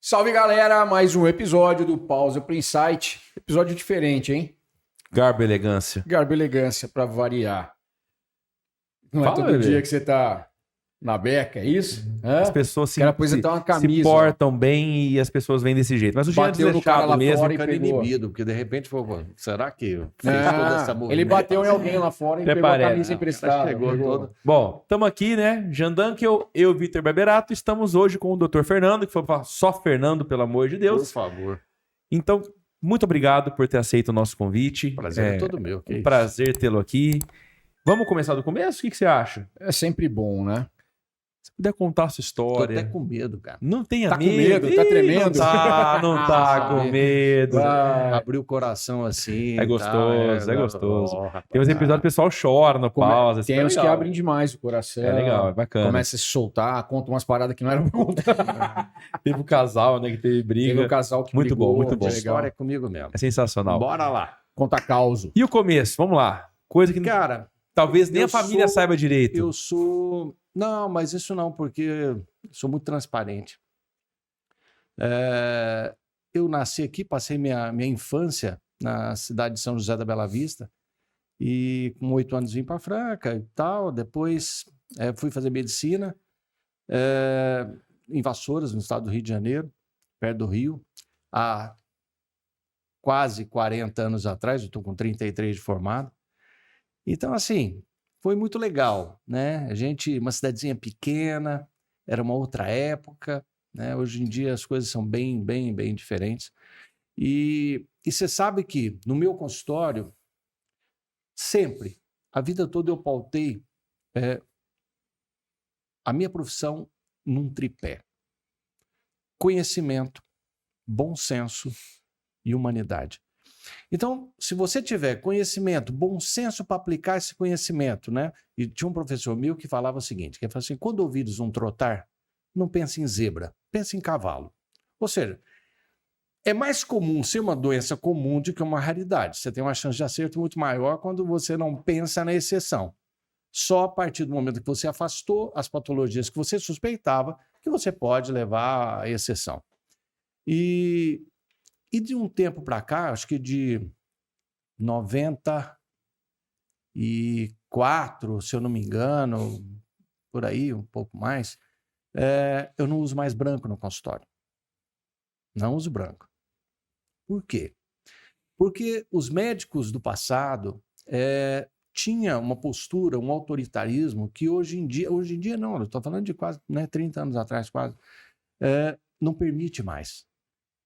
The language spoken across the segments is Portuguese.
Salve, galera! Mais um episódio do Pausa para Insight. Episódio diferente, hein? Garbo e elegância. Garbo e elegância, para variar. Não é Fala, todo bebê. dia que você tá na beca, é isso? As pessoas O cara pôs até uma se camisa. portam bem e as pessoas vêm desse jeito. Mas o Jean é Bateu no cara desleixado lá mesmo. fora e Ficar pegou. inibido, porque de repente, pô, será que fez toda essa Não, ele bateu em alguém lá fora e Até pegou a parece. camisa Não, emprestada. chegou pegou. todo. Bom, estamos aqui, né? Jean Dunkel, eu e Vitor Barberato. Estamos hoje com o Dr. Fernando, que foi falar só Fernando, pelo amor de Por Deus. favor. Então, muito obrigado por ter aceito o nosso convite. Prazer é todo meu. que Um isso. prazer tê-lo aqui. Vamos começar do começo? O que você acha? É sempre bom, né? Se puder contar a sua Tô história. até com medo, cara. Não tenha Tá com medo. medo? Tá Ih, tremendo? Não tá com medo. Abrir o coração assim. É gostoso, é tal, gostoso. ó, rapaz. Tem uns episódios que o pessoal chora no pausa. isso Tem é uns que legal. abrem demais o coração. É legal, é bacana. Começa a se soltar, conta umas paradas que não eram pra contar. Teve um casal, né, que teve briga. Teve um casal que Muito brigou, bom, muito bom. A foi história é legal. comigo mesmo. É sensacional. Bora lá. Conta causo. E o começo? Vamos lá. Coisa que Cara, talvez nem eu a família sou- saiba direito. eu sou... Não, mas isso não, porque eu sou muito transparente. Eu nasci aqui, passei minha infância na cidade de São José da Bela Vista e com 8 anos vim para Franca e tal. Depois fui fazer medicina em Vassouras, no estado do Rio de Janeiro, perto do Rio, há quase 40 anos atrás. Eu estou com 33 de formado. Então, assim, foi muito legal, né? Uma cidadezinha pequena, era uma outra época, né? Hoje em dia as coisas são bem diferentes. E você sabe que no meu consultório, sempre, a vida toda eu pautei a minha profissão num tripé: conhecimento, bom senso e humanidade. Então, se você tiver conhecimento, bom senso para aplicar esse conhecimento, né? E tinha um professor meu que falava o seguinte, que ele falava assim: quando ouvires um trotar, não pense em zebra, pense em cavalo. Ou seja, é mais comum ser uma doença comum do que uma raridade. Você tem uma chance de acerto muito maior quando você não pensa na exceção. Só a partir do momento que você afastou as patologias que você suspeitava, que você pode levar à exceção. E de um tempo para cá, acho que de 94, se eu não me engano, por aí, um pouco mais, eu não uso mais branco no consultório. Não uso branco. Por quê? Porque os médicos do passado tinham uma postura, um autoritarismo que hoje em dia não, eu estou falando de quase 30 anos atrás, quase, não permite mais.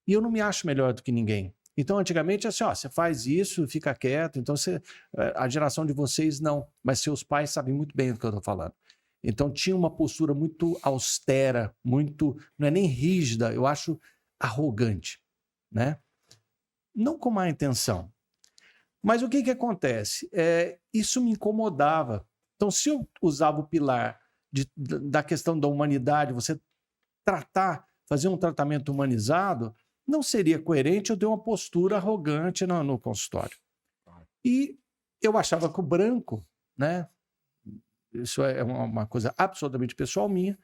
E eu não me acho melhor do que ninguém. Então, antigamente, assim, você faz isso, fica quieto. Então, a geração de vocês não, mas seus pais sabem muito bem do que eu estou falando. Então, tinha uma postura muito austera, muito, não é nem rígida, eu acho arrogante, né? Não com má intenção. Mas o que acontece? Isso me incomodava. Então, se eu usava o pilar da questão da humanidade, você fazer um tratamento humanizado, não seria coerente eu ter uma postura arrogante no consultório. E eu achava que o branco, né, isso é uma coisa absolutamente pessoal minha,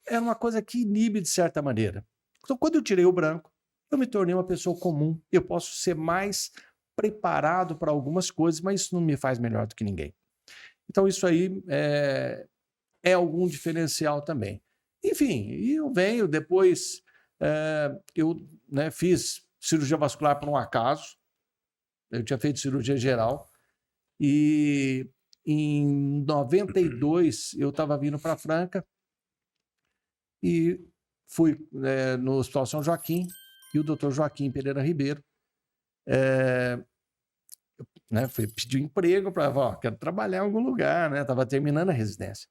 era uma coisa que inibe de certa maneira. Então, quando eu tirei o branco, eu me tornei uma pessoa comum. Eu posso ser mais preparado para algumas coisas, mas isso não me faz melhor do que ninguém. Então, isso aí é algum diferencial também. Enfim, e eu venho depois... eu fiz cirurgia vascular por um acaso. Eu tinha feito cirurgia geral e em 92 eu estava vindo para Franca e fui no Hospital São Joaquim e o Dr. Joaquim Pereira Ribeiro fui pedir emprego para quero trabalhar em algum lugar, né? Estava terminando a residência.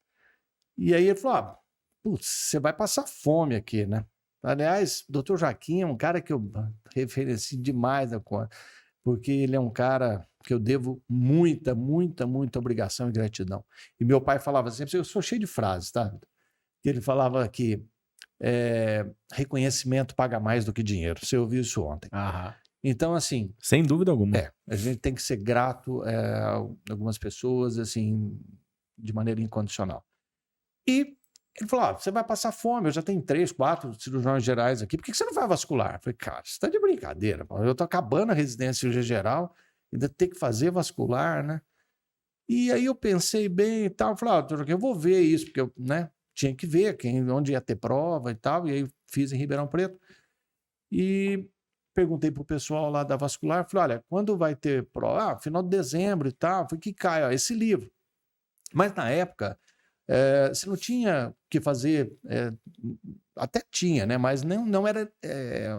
E aí ele falou: putz, você vai passar fome aqui, né? Aliás, o Dr. Joaquim é um cara que eu referencio demais da conta, porque ele é um cara que eu devo muita obrigação e gratidão. E meu pai falava sempre, eu sou cheio de frases, tá? Ele falava que reconhecimento paga mais do que dinheiro. Você ouviu isso ontem. Aham. Então, assim... Sem dúvida alguma. A gente tem que ser grato a algumas pessoas, assim, de maneira incondicional. E Ele falou, você vai passar fome, eu já tenho 3, 4 cirurgiões gerais aqui, por que você não vai vascular? Eu falei, cara, você tá de brincadeira, eu tô acabando a residência de cirurgia geral, ainda ter que fazer vascular, né? E aí eu pensei bem e tal, falei, doutor Joaquim, eu vou ver isso, porque eu, né, tinha que ver onde ia ter prova e tal, e aí fiz em Ribeirão Preto. E perguntei pro pessoal lá da vascular, falei, olha, quando vai ter prova? Final de dezembro e tal. Falei, que cai, ó, esse livro. Mas na época, você não tinha que fazer, até tinha, né? Mas não era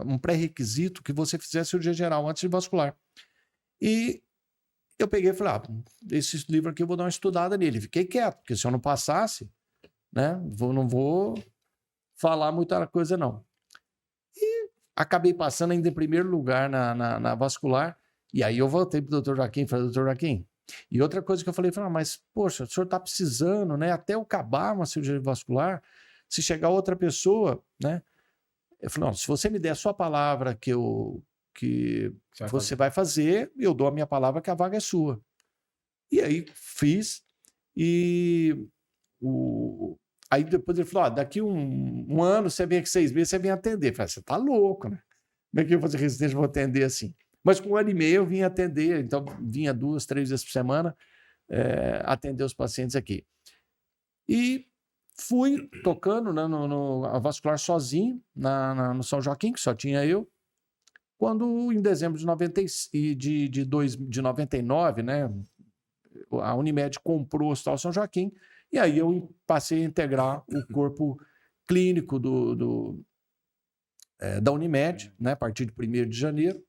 um pré-requisito que você fizesse cirurgia geral antes de vascular. E eu peguei e falei, esse livro aqui eu vou dar uma estudada nele. Fiquei quieto, porque se eu não passasse, né? Não vou falar muita coisa, não. E acabei passando ainda em primeiro lugar na vascular. E aí eu voltei pro doutor Joaquim e falei, doutor Joaquim. E outra coisa que eu falei, mas, poxa, o senhor está precisando, né? Até eu acabar uma cirurgia vascular, se chegar outra pessoa, né? Eu falei, não, se você me der a sua palavra que você vai fazer, eu dou a minha palavra que a vaga é sua. E aí fiz, e aí depois ele falou, daqui um ano, você vem aqui 6 meses, você vem atender. Eu falei, você tá louco, né? Como é que eu vou fazer residência e vou atender assim? Mas com 1 ano e meio eu vim atender, então vinha 2, 3 vezes por semana atender os pacientes aqui. E fui tocando, né, a vascular sozinho, no São Joaquim, que só tinha eu. Quando, em dezembro de 99, né, a Unimed comprou o Hospital São Joaquim, e aí eu passei a integrar o corpo clínico da Unimed, né, a partir de 1º de janeiro.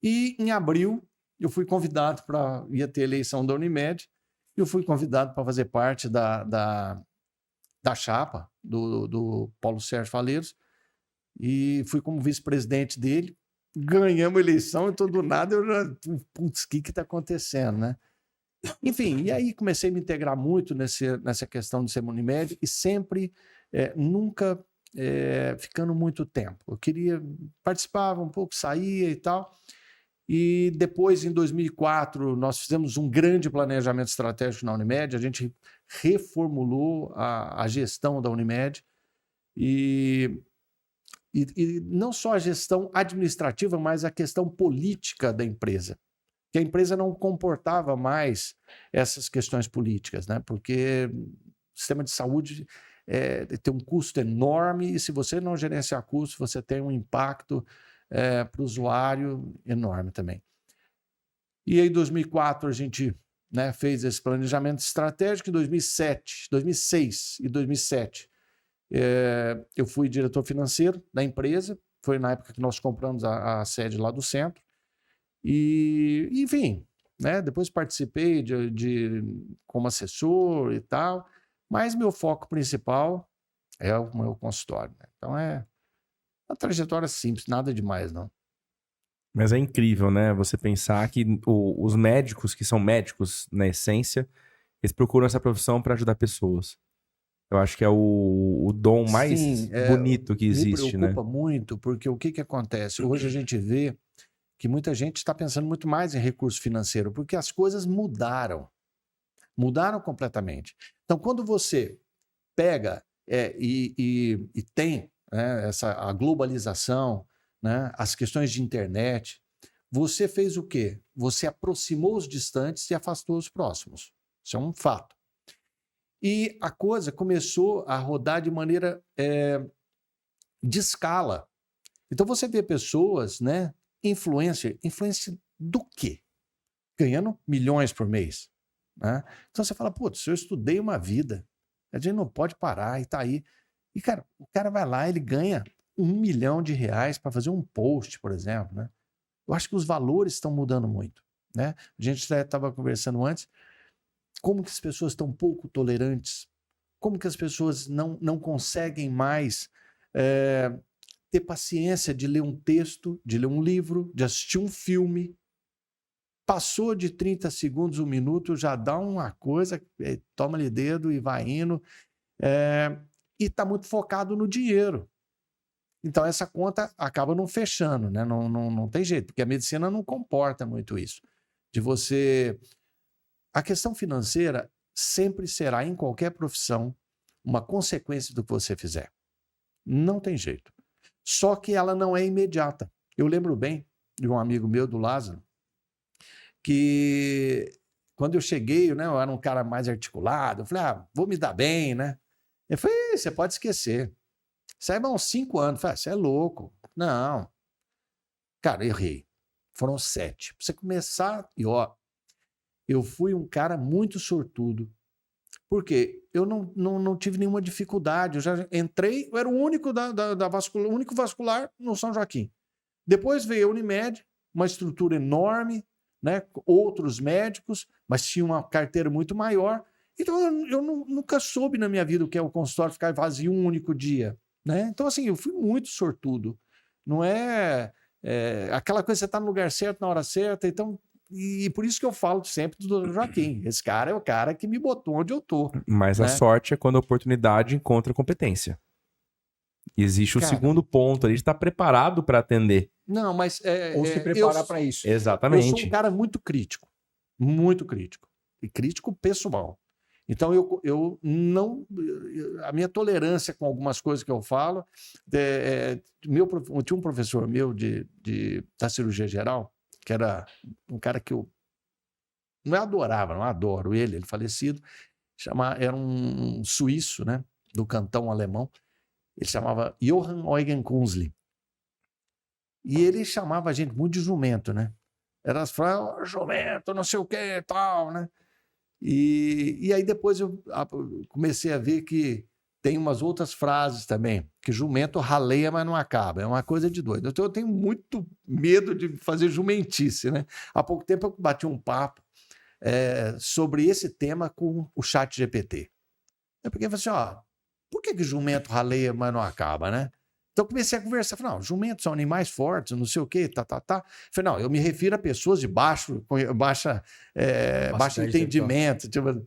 E em abril eu fui convidado ia ter eleição da Unimed, e eu fui convidado para fazer parte da chapa do Paulo Sérgio Faleiros, e fui como vice-presidente dele. Ganhamos a eleição, então do nada eu já, putz, o que está acontecendo, né? Enfim, e aí comecei a me integrar muito nessa questão de ser Unimed, e sempre, nunca ficando muito tempo. Eu queria, participava um pouco, saía e tal. E depois, em 2004, nós fizemos um grande planejamento estratégico na Unimed, a gente reformulou a gestão da Unimed, e não só a gestão administrativa, mas a questão política da empresa. Que a empresa não comportava mais essas questões políticas, né? Porque o sistema de saúde tem um custo enorme, e se você não gerenciar custo, você tem um impacto para o usuário enorme também. E aí, em 2004, a gente, né, fez esse planejamento estratégico. Em 2006 e 2007, eu fui diretor financeiro da empresa. Foi na época que nós compramos a sede lá do centro. E, enfim, né, depois participei como assessor e tal, mas meu foco principal é o meu consultório, né? Então é uma trajetória simples, nada demais, não. Mas é incrível, né? Você pensar que os médicos, que são médicos na essência, eles procuram essa profissão para ajudar pessoas. Eu acho que é o dom mais bonito que existe, né? Me preocupa muito, porque o que acontece? Hoje a gente vê que muita gente está pensando muito mais em recurso financeiro, porque as coisas mudaram completamente. Então, quando você pega e tem, né, a globalização, né, as questões de internet, você fez o quê? Você aproximou os distantes e afastou os próximos. Isso é um fato. E a coisa começou a rodar de maneira de escala. Então você vê pessoas, né, influência do quê? Ganhando milhões por mês, né? Então você fala, putz, eu estudei uma vida, a gente não pode parar, e tá aí. E, cara, o cara vai lá, ele ganha R$1 milhão para fazer um post, por exemplo, né? Eu acho que os valores estão mudando muito, né? A gente estava conversando antes, como que as pessoas estão pouco tolerantes, como que as pessoas não conseguem mais ter paciência de ler um texto, de ler um livro, de assistir um filme. Passou de 30 segundos, 1 minuto, já dá uma coisa, toma-lhe dedo e vai indo. E está muito focado no dinheiro. Então essa conta acaba não fechando, né? Não tem jeito, porque a medicina não comporta muito isso. A questão financeira sempre será, em qualquer profissão, uma consequência do que você fizer. Não tem jeito. Só que ela não é imediata. Eu lembro bem de um amigo meu, do Lázaro, que quando eu cheguei, né, eu era um cara mais articulado, eu falei, vou me dar bem, né? Ele falou, você pode esquecer. Isso aí vai uns 5 anos. Eu falei, você é louco. Não. Cara, eu errei. Foram 7. Pra você começar, e ó, eu fui um cara muito sortudo. Por quê? Eu não tive nenhuma dificuldade. Eu já entrei, eu era o único vascular, o único vascular no São Joaquim. Depois veio a Unimed, uma estrutura enorme, né? Outros médicos, mas tinha uma carteira muito maior. Então eu nunca soube na minha vida o que é o consultório ficar vazio um único dia, né? Então, assim, eu fui muito sortudo. Não é aquela coisa, você está no lugar certo, na hora certa. Então, e por isso que eu falo sempre do Dr. Joaquim. Esse cara é o cara que me botou onde eu tô. Mas né? a sorte é quando a oportunidade encontra competência. Existe o segundo ponto ali, de estar preparado para atender. Não, mas... Ou se preparar para isso. Exatamente. Eu sou um cara muito crítico. Muito crítico. E crítico pessoal. Então, eu não... A minha tolerância com algumas coisas que eu falo... tinha um professor meu da cirurgia geral, que era um cara que eu não adorava, não adoro ele falecido, era um suíço, né, do cantão alemão, ele chamava Johann Eugen Kunzli. E ele chamava a gente muito de jumento, né? Era as frases, jumento, não sei o que e tal, né? E aí depois eu comecei a ver que tem umas outras frases também, que jumento raleia, mas não acaba. É uma coisa de doido. Então eu tenho muito medo de fazer jumentice, né? Há pouco tempo eu bati um papo sobre esse tema com o ChatGPT. Eu peguei e falei assim, por que jumento raleia, mas não acaba, né? Então eu comecei a conversar, falei, não, jumentos são animais fortes, não sei o quê, Falei, não, eu me refiro a pessoas de baixo entendimento. Tipo,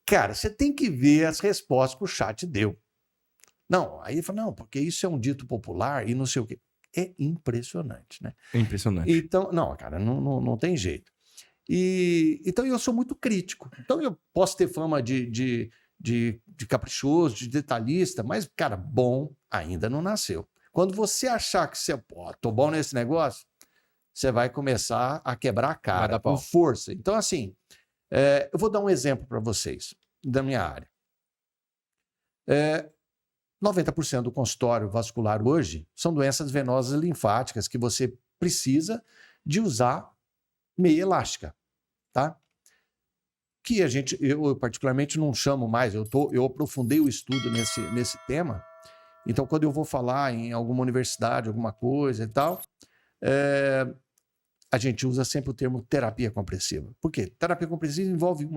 cara, você tem que ver as respostas que o chat deu. Não, aí ele falou, não, porque isso é um dito popular e não sei o quê. É impressionante, né? É impressionante. Então, não, cara, não tem jeito. Então eu sou muito crítico. Então eu posso ter fama de caprichoso, de detalhista, mas, cara, bom ainda não nasceu. Quando você achar que você, tô bom nesse negócio, você vai começar a quebrar a cara com força. Então, assim, eu vou dar um exemplo para vocês da minha área. 90% do consultório vascular hoje são doenças venosas linfáticas que você precisa de usar meia elástica, tá? Que eu particularmente não chamo mais, eu aprofundei o estudo nesse tema, então quando eu vou falar em alguma universidade, alguma coisa e tal, a gente usa sempre o termo terapia compressiva. Por quê? Terapia compressiva envolve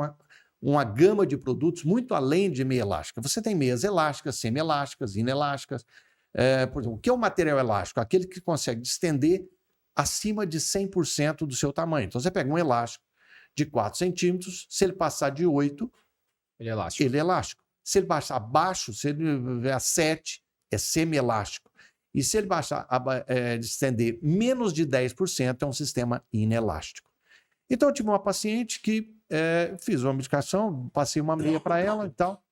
uma gama de produtos muito além de meia elástica. Você tem meias elásticas, semi-elásticas, inelásticas. Por exemplo, o que é o material elástico? Aquele que consegue estender acima de 100% do seu tamanho. Então você pega um elástico de 4 centímetros, se ele passar de 8, ele é elástico. Se ele baixar abaixo, se ele vier a 7, é semi-elástico. E se ele baixar, estender menos de 10%, é um sistema inelástico. Então eu tive uma paciente que fiz uma medicação, passei uma meia para ela e tal.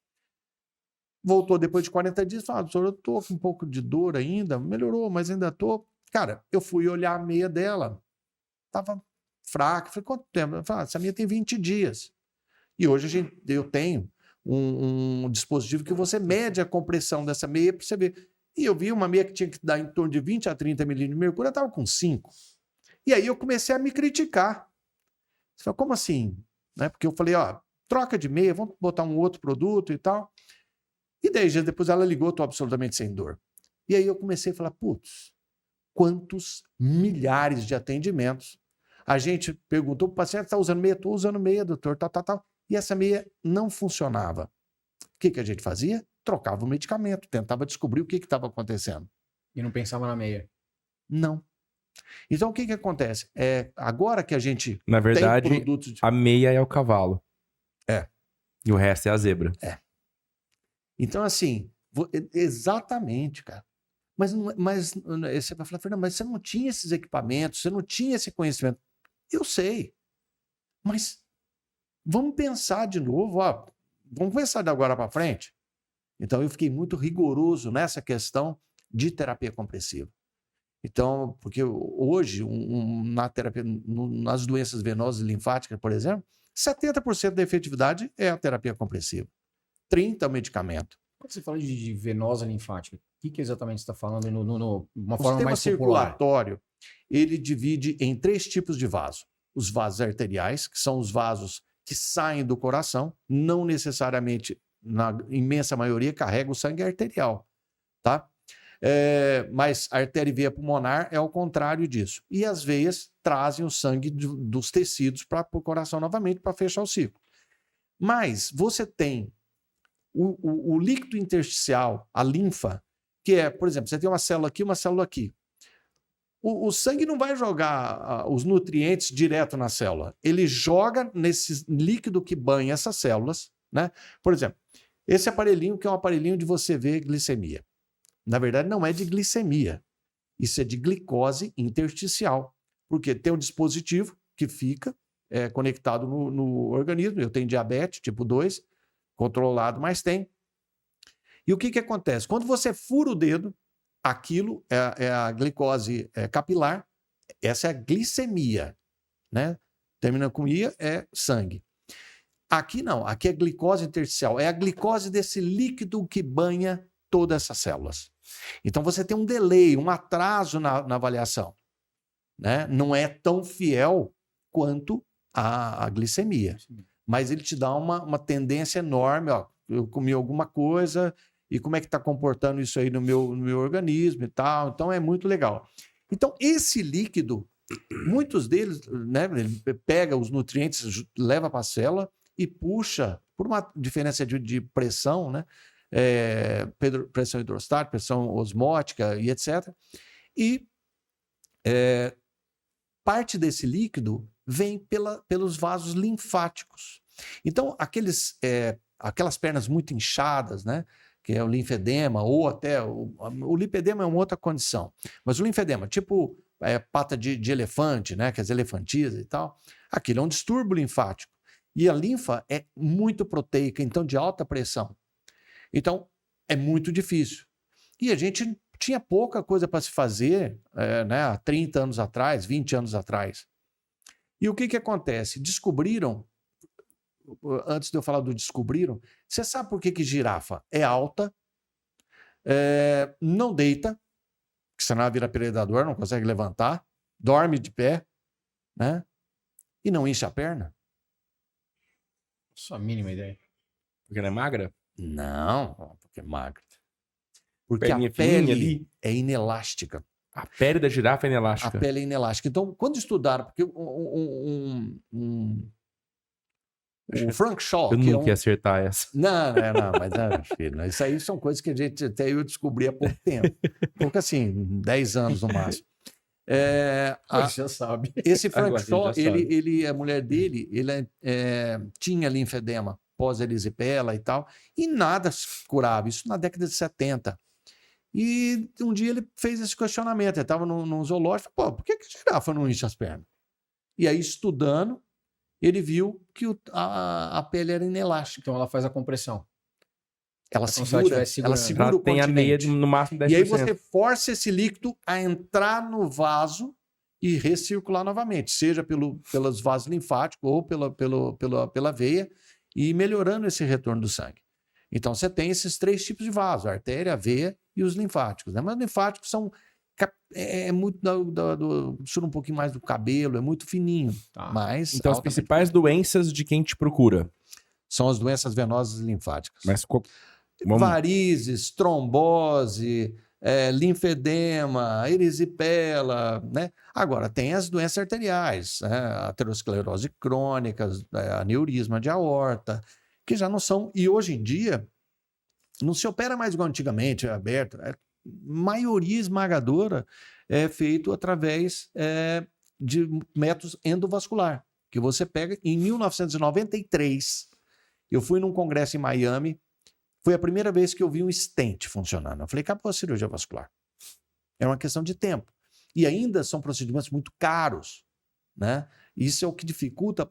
Voltou depois de 40 dias, falou, doutor, eu tô com um pouco de dor ainda, melhorou, mas ainda tô. Cara, eu fui olhar a meia dela, tava fraca. Falei, quanto tempo? Eu falei, essa meia tem 20 dias. E hoje eu tenho um dispositivo que você mede a compressão dessa meia para você ver. E eu vi uma meia que tinha que dar em torno de 20 a 30 milímetros de mercúrio, eu estava com 5. E aí eu comecei a me criticar. Você fala, como assim? Né? Porque eu falei, troca de meia, vamos botar um outro produto e tal. E 10 dias depois ela ligou, estou absolutamente sem dor. E aí eu comecei a falar, putz, quantos milhares de atendimentos. A gente perguntou para o paciente, está usando meia? Estou usando meia, doutor, tal. E essa meia não funcionava. O que a gente fazia? Trocava o medicamento, tentava descobrir o que estava acontecendo. E não pensava na meia? Não. Então, o que acontece? Agora que a gente Na verdade, tem produtos... a meia é o cavalo. E o resto é a zebra. Então, assim, exatamente, cara. Mas você vai falar, Fernando, mas você não tinha esses equipamentos, você não tinha esse conhecimento. Eu sei. Mas vamos pensar de novo, vamos pensar de agora para frente. Então, eu fiquei muito rigoroso nessa questão de terapia compressiva. Então, porque hoje, na terapia, nas doenças venosas e linfáticas, por exemplo, 70% da efetividade é a terapia compressiva. 30% é o medicamento. Quando você fala de venosa linfática, o que exatamente você está falando uma O forma sistema mais popular? circulatório, ele divide em 3 tipos de vaso. Os vasos arteriais, que são os vasos que saem do coração, não necessariamente, na imensa maioria, carregam o sangue arterial, tá? Mas a artéria e veia pulmonar é o contrário disso. E as veias trazem o sangue dos tecidos para o coração novamente, para fechar o ciclo. Mas você tem o líquido intersticial, a linfa, que é, por exemplo, você tem uma célula aqui, uma célula aqui. O sangue não vai jogar os nutrientes direto na célula. Ele joga nesse líquido que banha essas células, né? Por exemplo, esse aparelhinho que é um aparelhinho de você ver glicemia. Na verdade, não é de glicemia. Isso é de glicose intersticial. Porque tem um dispositivo que fica conectado no organismo. Eu tenho diabetes tipo 2, controlado, mas tem. E o que acontece? Quando você fura o dedo, aquilo é a glicose capilar, essa é a glicemia, né? Termina com ia, é sangue. Aqui não, aqui é glicose intersticial, é a glicose desse líquido que banha todas essas células. Então você tem um delay, um atraso na avaliação, né? Não é tão fiel quanto a glicemia, mas ele te dá uma tendência enorme, ó, eu comi alguma coisa e como é que está comportando isso aí no meu organismo e tal, então é muito legal. Então esse líquido, muitos deles, né, ele pega os nutrientes, leva para a célula e puxa, por uma diferença de pressão, né, pressão hidrostática, pressão osmótica e etc. E parte desse líquido vem pelos vasos linfáticos. Então, aquelas pernas muito inchadas, né, que é o linfedema, ou até o lipedema é uma outra condição, mas o linfedema, tipo pata de elefante, né, que as elefantias e tal, aquilo é um distúrbio linfático. E a linfa é muito proteica, então de alta pressão. Então, é muito difícil. E a gente tinha pouca coisa para se fazer né, há 30 anos atrás, 20 anos atrás. E o que acontece? Descobriram, antes de eu falar do descobriram, você sabe por que girafa é alta, não deita, porque senão ela vira predador, não consegue levantar, dorme de pé, né? E não enche a perna? Só a mínima ideia. Porque ela é magra? Não, porque é magra. Porque Perninha a pele fininha ali. é inelástica. A pele da girafa é A inelástica. pele é inelástica. Então, quando estudaram, porque o Frank Shaw... Eu que nunca ia acertar essa. Não, mas filho, isso aí são coisas que a gente até eu descobri há pouco tempo. Pouco assim, 10 anos no máximo. Já sabe. Esse Frank Agora a gente Shaw, já sabe. a mulher dele, tinha linfedema pós-erisipela e tal, e nada curava. Isso na década de 70. E um dia ele fez esse questionamento. Ele estava num zoológico, pô, por que a girafa não enche as pernas? E aí, estudando, ele viu que a pele era inelástica. Então ela faz a compressão. Ela Como se ela segura, estivesse ela segurando. segura o Ela tem a meia continente. no máximo 10%. E aí você força esse líquido a entrar no vaso e recircular novamente, seja pelos vasos linfáticos ou pela veia, e melhorando esse retorno do sangue. Então você tem esses 3 tipos de vasos, a artéria, a veia e os linfáticos, né? Mas os linfáticos são muito sura um pouquinho mais do cabelo, é muito fininho. Tá. Mas Então, as principais doenças de quem te procura. são as doenças venosas e linfáticas. Mas Varizes, trombose, linfedema, erisipela, né? Agora, tem as doenças arteriais, né? Aterosclerose crônica, aneurisma de aorta, que já não são... E hoje em dia, não se opera mais igual antigamente, é aberto. A maioria esmagadora é feito através de métodos endovascular, que você pega em 1993. Eu fui num congresso em Miami, foi a primeira vez que eu vi um stent funcionando. Eu falei, acabou a cirurgia vascular. É uma questão de tempo. E ainda são procedimentos muito caros, né? Isso é o que dificulta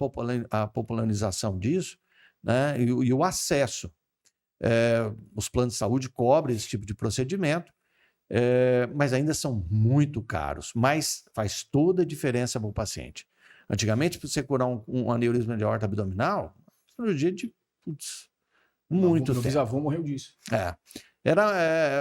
a popularização disso, né? E o acesso. Os planos de saúde cobrem esse tipo de procedimento, mas ainda são muito caros. Mas faz toda a diferença para o paciente. Antigamente, para você curar um aneurisma de aorta abdominal, cirurgia de muito Meu tempo. bisavô morreu disso.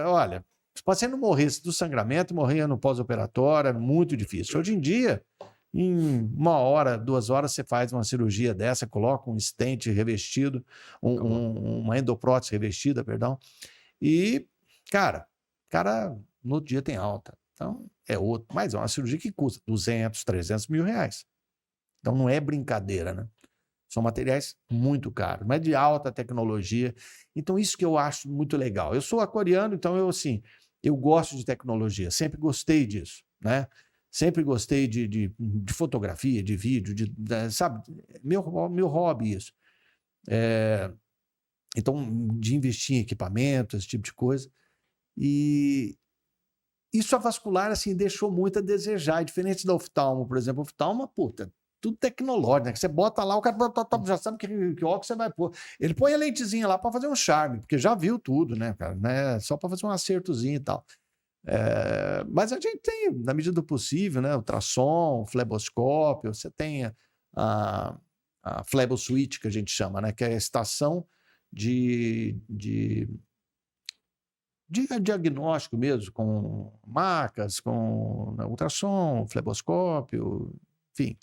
Olha, se o paciente não morresse do sangramento, morria no pós-operatório, era muito difícil. Hoje em dia, em 1 hora, 2 horas, você faz uma cirurgia dessa, coloca um stent revestido, uma endoprótese revestida, perdão, e, cara, no outro dia tem alta. Então, mas é uma cirurgia que custa 200, 300 mil reais. Então, não é brincadeira, né? São materiais muito caros, mas de alta tecnologia. Então, isso que eu acho muito legal. Eu sou aquariano, então eu gosto de tecnologia, sempre gostei disso, né? Sempre gostei de fotografia, de vídeo, sabe? Meu hobby isso. Então, de investir em equipamento, esse tipo de coisa. E isso a vascular, assim, deixou muito a desejar. Diferente da oftalmo, por exemplo. Oftalmo, puta, tudo tecnológico, né? Que você bota lá, o cara já sabe que óculos você vai pôr. Ele põe a lentezinha lá para fazer um charme, porque já viu tudo, né, cara? Né? Só para fazer um acertozinho e tal. Mas a gente tem, na medida do possível, né? Ultrassom, fleboscópio, você tem a flebosuite, que a gente chama, né? Que é a estação de diagnóstico mesmo, com marcas, com ultrassom, fleboscópio, enfim.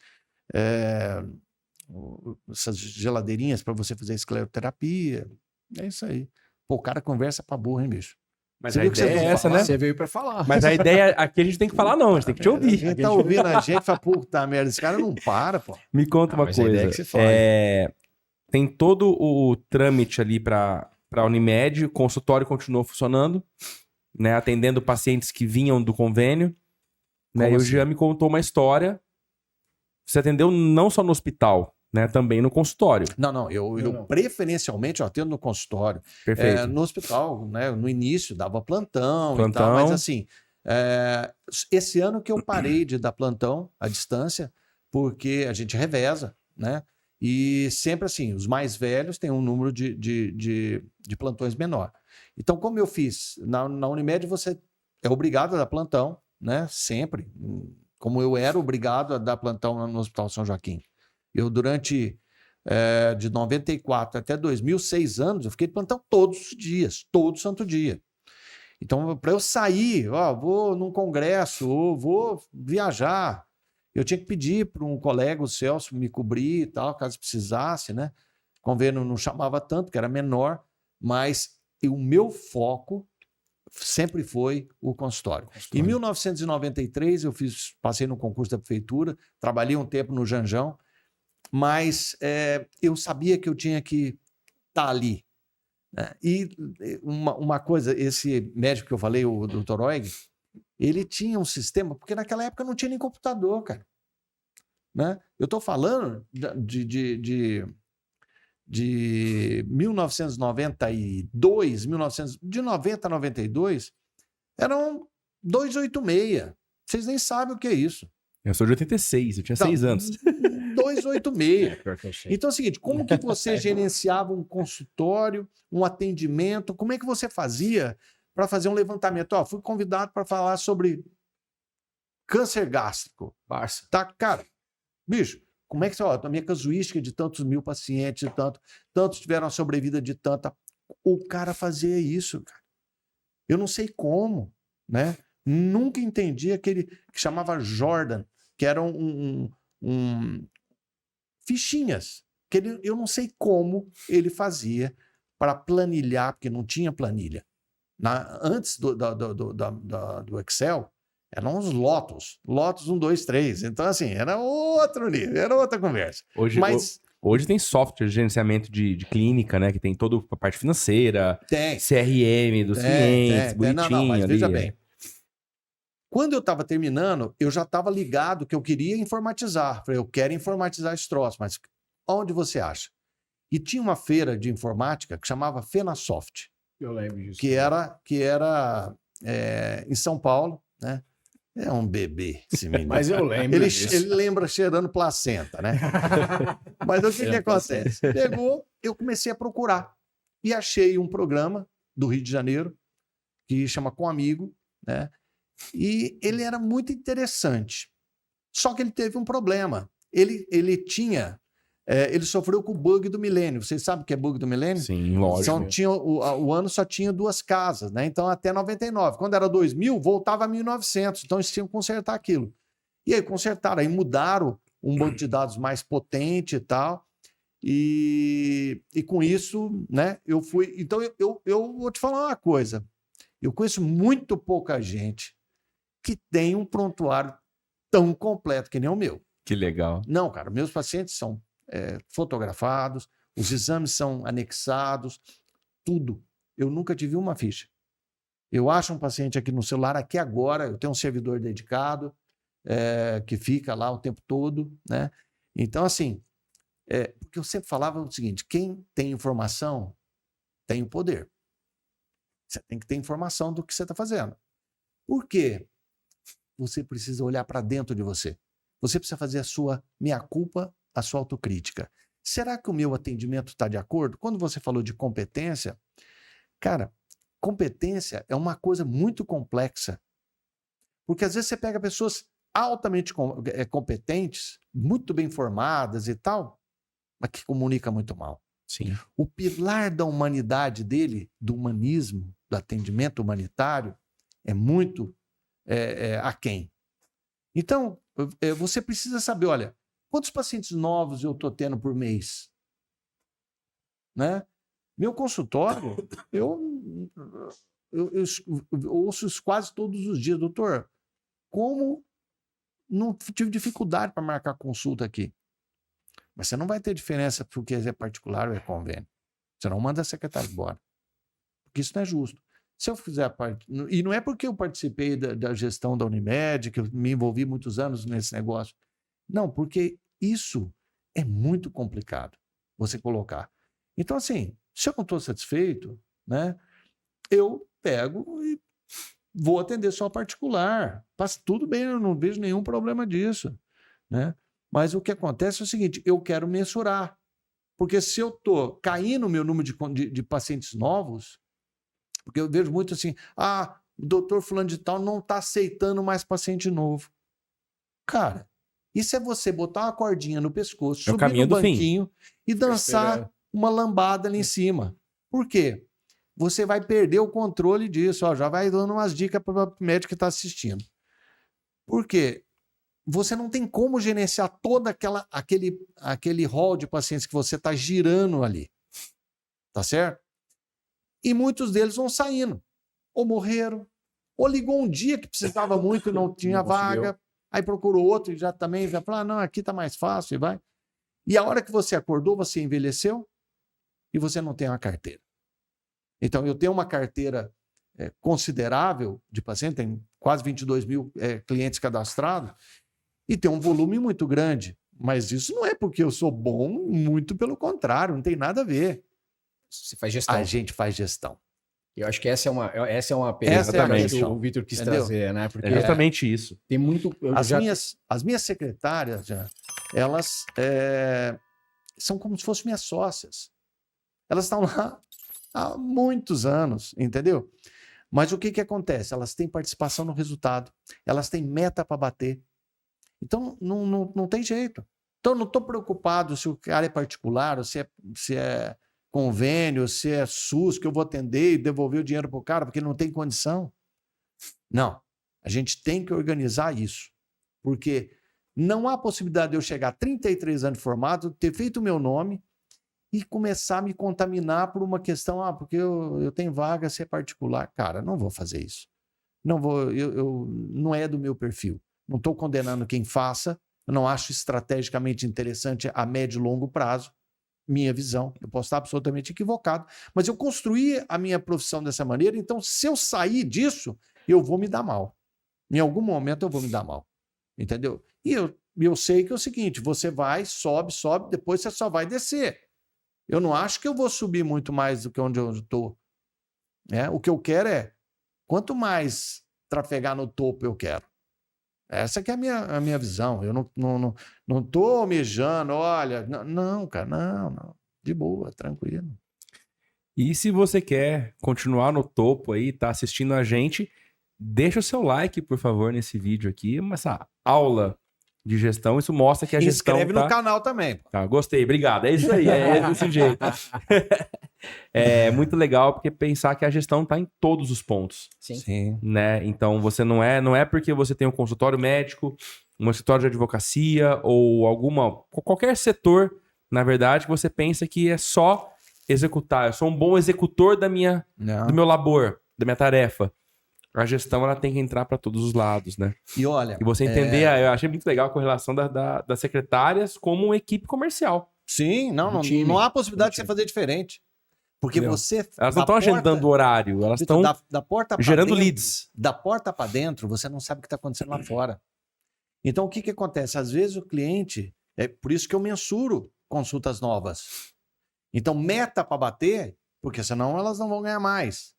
Essas geladeirinhas para você fazer escleroterapia. É isso aí. Pô, o cara conversa pra burro, hein, bicho? Mas Você a viu que ideia é essa, né? Você veio para falar. Mas a ideia aqui a gente tem que falar, não, a gente tem que te ouvir. Quem tá ouvindo a gente fala, puta merda, esse cara não para, pô. Me conta uma mas a ideia coisa. é que você fale. Tem todo o trâmite ali para a Unimed, o consultório continuou funcionando, né? Atendendo pacientes que vinham do convênio. Né? E o Jean me contou uma história. Você atendeu não só no hospital, né? Também no consultório. Não, eu preferencialmente eu atendo no consultório. Perfeito. No hospital, né? No início dava plantão e tal, mas assim, esse ano que eu parei de dar plantão à distância, porque a gente reveza, né? E sempre assim, os mais velhos têm um número de plantões menor. Então, como eu fiz, na Unimed você é obrigado a dar plantão, né? Sempre. Como eu era obrigado a dar plantão no Hospital São Joaquim. Eu, durante de 94 até 2000, 6 anos, eu fiquei de plantão todos os dias, todo santo dia. Então, para eu sair, vou num congresso, ou vou viajar, eu tinha que pedir para um colega, o Celso, me cobrir e tal, caso precisasse, né? O convênio não chamava tanto, que era menor, mas o meu foco sempre foi o consultório. Em 1993, eu passei no concurso da prefeitura, trabalhei um tempo no Janjão, mas eu sabia que eu tinha que estar ali. Né? E uma coisa, esse médico que eu falei, o Dr. Oig, ele tinha um sistema, porque naquela época não tinha nem computador, cara. Né? Eu estou falando de 1992, de 90 a 92, eram 286. Vocês nem sabem o que é isso. Eu sou de 86, eu tinha 6 anos. 286. Então é o seguinte, como que você gerenciava um consultório, um atendimento? Como é que você fazia para fazer um levantamento? Fui convidado para falar sobre câncer gástrico. Barça. Tá, cara, bicho, como é que a minha casuística de tantos mil pacientes, tantos tiveram a sobrevida de tanta... O cara fazia isso, cara. Eu não sei como, né? Nunca entendi aquele que chamava Jordan, que eram fichinhas, que eu não sei como ele fazia para planilhar, porque não tinha planilha. Antes do Excel, eram os Lotus 1, 2, 3. Então, assim, era outro nível, era outra conversa. Hoje tem software de gerenciamento de clínica, né? Que tem toda a parte financeira, CRM dos clientes, bonitinho. Não, mas ali, veja bem. Quando eu estava terminando, eu já estava ligado que eu queria informatizar. Falei, eu quero informatizar esse troço, mas onde você acha? E tinha uma feira de informática que chamava Fenasoft. Eu lembro disso. Que era em São Paulo, né? É um bebê, esse menino. Mas eu lembro ele lembra cheirando placenta, né? Mas o que acontece? Eu comecei a procurar. e achei um programa do Rio de Janeiro que chama Com Amigo, né? E ele era muito interessante. Só que ele teve um problema. Ele sofreu com o bug do milênio. Vocês sabem o que é bug do milênio? Sim, lógico. O ano só tinha 2 casas, né? Então, até 99. Quando era 2000, voltava a 1900. Então, eles tinham que consertar aquilo. E aí, consertaram. Aí, mudaram um banco de dados mais potente e tal. E com isso, né? Eu fui... Então, eu vou te falar uma coisa. Eu conheço muito pouca gente que tem um prontuário tão completo que nem o meu. Que legal. Não, cara, meus pacientes são fotografados, os exames são anexados, tudo. Eu nunca tive uma ficha. Eu acho um paciente aqui no celular, aqui agora, eu tenho um servidor dedicado, que fica lá o tempo todo, né? Então, assim, porque eu sempre falava o seguinte, quem tem informação tem o poder. Você tem que ter informação do que você está fazendo. Por quê? Você precisa olhar para dentro de você. Você precisa fazer a sua meia-culpa, a sua autocrítica. Será que o meu atendimento está de acordo? Quando você falou de competência, cara, competência é uma coisa muito complexa. Porque às vezes você pega pessoas altamente competentes, muito bem formadas e tal, mas que comunicam muito mal. Sim. O pilar da humanidade dele, do humanismo, do atendimento humanitário, é muito aquém. Então, você precisa saber, olha, quantos pacientes novos eu estou tendo por mês? Né? Meu consultório, eu ouço isso quase todos os dias. Doutor, como não tive dificuldade para marcar consulta aqui? Mas você não vai ter diferença porque é particular ou é convênio. Você não manda a secretária embora. Porque isso não é justo. Se eu fizer parte... E não é porque eu participei da gestão da Unimed, que eu me envolvi muitos anos nesse negócio. Não, porque isso é muito complicado você colocar. Então, assim, se eu não estou satisfeito, né, eu pego e vou atender só particular. Passa tudo bem, eu não vejo nenhum problema disso, né? Mas o que acontece é o seguinte, eu quero mensurar. Porque se eu estou caindo o meu número de pacientes novos, porque eu vejo muito assim, o doutor fulano de tal não está aceitando mais paciente novo. Cara, isso é você botar uma cordinha no pescoço, subir no banquinho e dançar uma lambada ali em cima. Por quê? Você vai perder o controle disso. Já vai dando umas dicas para o médico que está assistindo. Por quê? Você não tem como gerenciar todo aquele rol de pacientes que você está girando ali. Tá certo? E muitos deles vão saindo. Ou morreram, ou ligou um dia que precisava muito e não tinha vaga, aí procurou outro e já falou, não, aqui tá mais fácil e vai. E a hora que você acordou, você envelheceu e você não tem uma carteira. Então, eu tenho uma carteira considerável de pacientes, tem quase 22 mil clientes cadastrados e tem um volume muito grande. Mas isso não é porque eu sou bom, muito pelo contrário, não tem nada a ver. Você faz gestão. A gente faz gestão. Eu acho que essa é uma pergunta que o Vitor quis trazer, né? Porque é justamente isso. Tem muito... As minhas secretárias, elas são como se fossem minhas sócias. Elas estão lá há muitos anos, entendeu? Mas o que acontece? Elas têm participação no resultado. Elas têm meta para bater. Então, não tem jeito. Então, eu não estou preocupado se o cara é particular, ou se é convênio, se é SUS, que eu vou atender e devolver o dinheiro para o cara, porque ele não tem condição. Não. A gente tem que organizar isso. Porque não há possibilidade de eu chegar a 33 anos de formado, ter feito o meu nome e começar a me contaminar por uma questão, porque eu tenho vaga, se é particular. Cara, não vou fazer isso. Não vou, não é do meu perfil. Não estou condenando quem faça, eu não acho estrategicamente interessante a médio e longo prazo, minha visão. Eu posso estar absolutamente equivocado, mas eu construí a minha profissão dessa maneira, então se eu sair disso, eu vou me dar mal. Em algum momento eu vou me dar mal, entendeu? E eu sei que é o seguinte, você vai, sobe, depois você só vai descer. Eu não acho que eu vou subir muito mais do que onde eu estou. O que eu quero quanto mais trafegar no topo eu quero. Essa que é a minha visão. Eu não estou almejando, olha... Não, cara, não. De boa, tranquilo. E se você quer continuar no topo aí, tá assistindo a gente, deixa o seu like, por favor, nesse vídeo aqui. Essa aula de gestão, isso mostra que a E gestão inscreve no canal também. Tá, gostei, obrigado. É isso aí, é desse jeito. É muito legal porque pensar que a gestão tá em todos os pontos, Sim. né? Então você não é porque você tem um consultório médico, um escritório de advocacia ou qualquer setor, na verdade, que você pensa que é só executar. Eu sou um bom executor do meu labor, da minha tarefa. A gestão ela tem que entrar para todos os lados, né? E olha... E você entender, eu achei muito legal a correlação das secretárias como equipe comercial. Sim, não há possibilidade de você fazer diferente. Porque Entendeu? você... Elas não estão agendando horário, elas estão da porta pra gerando dentro, leads. Da porta para dentro, você não sabe o que está acontecendo lá fora. Então, o que acontece? Às vezes o cliente... É por isso que eu mensuro consultas novas. Então, meta para bater, porque senão elas não vão ganhar mais.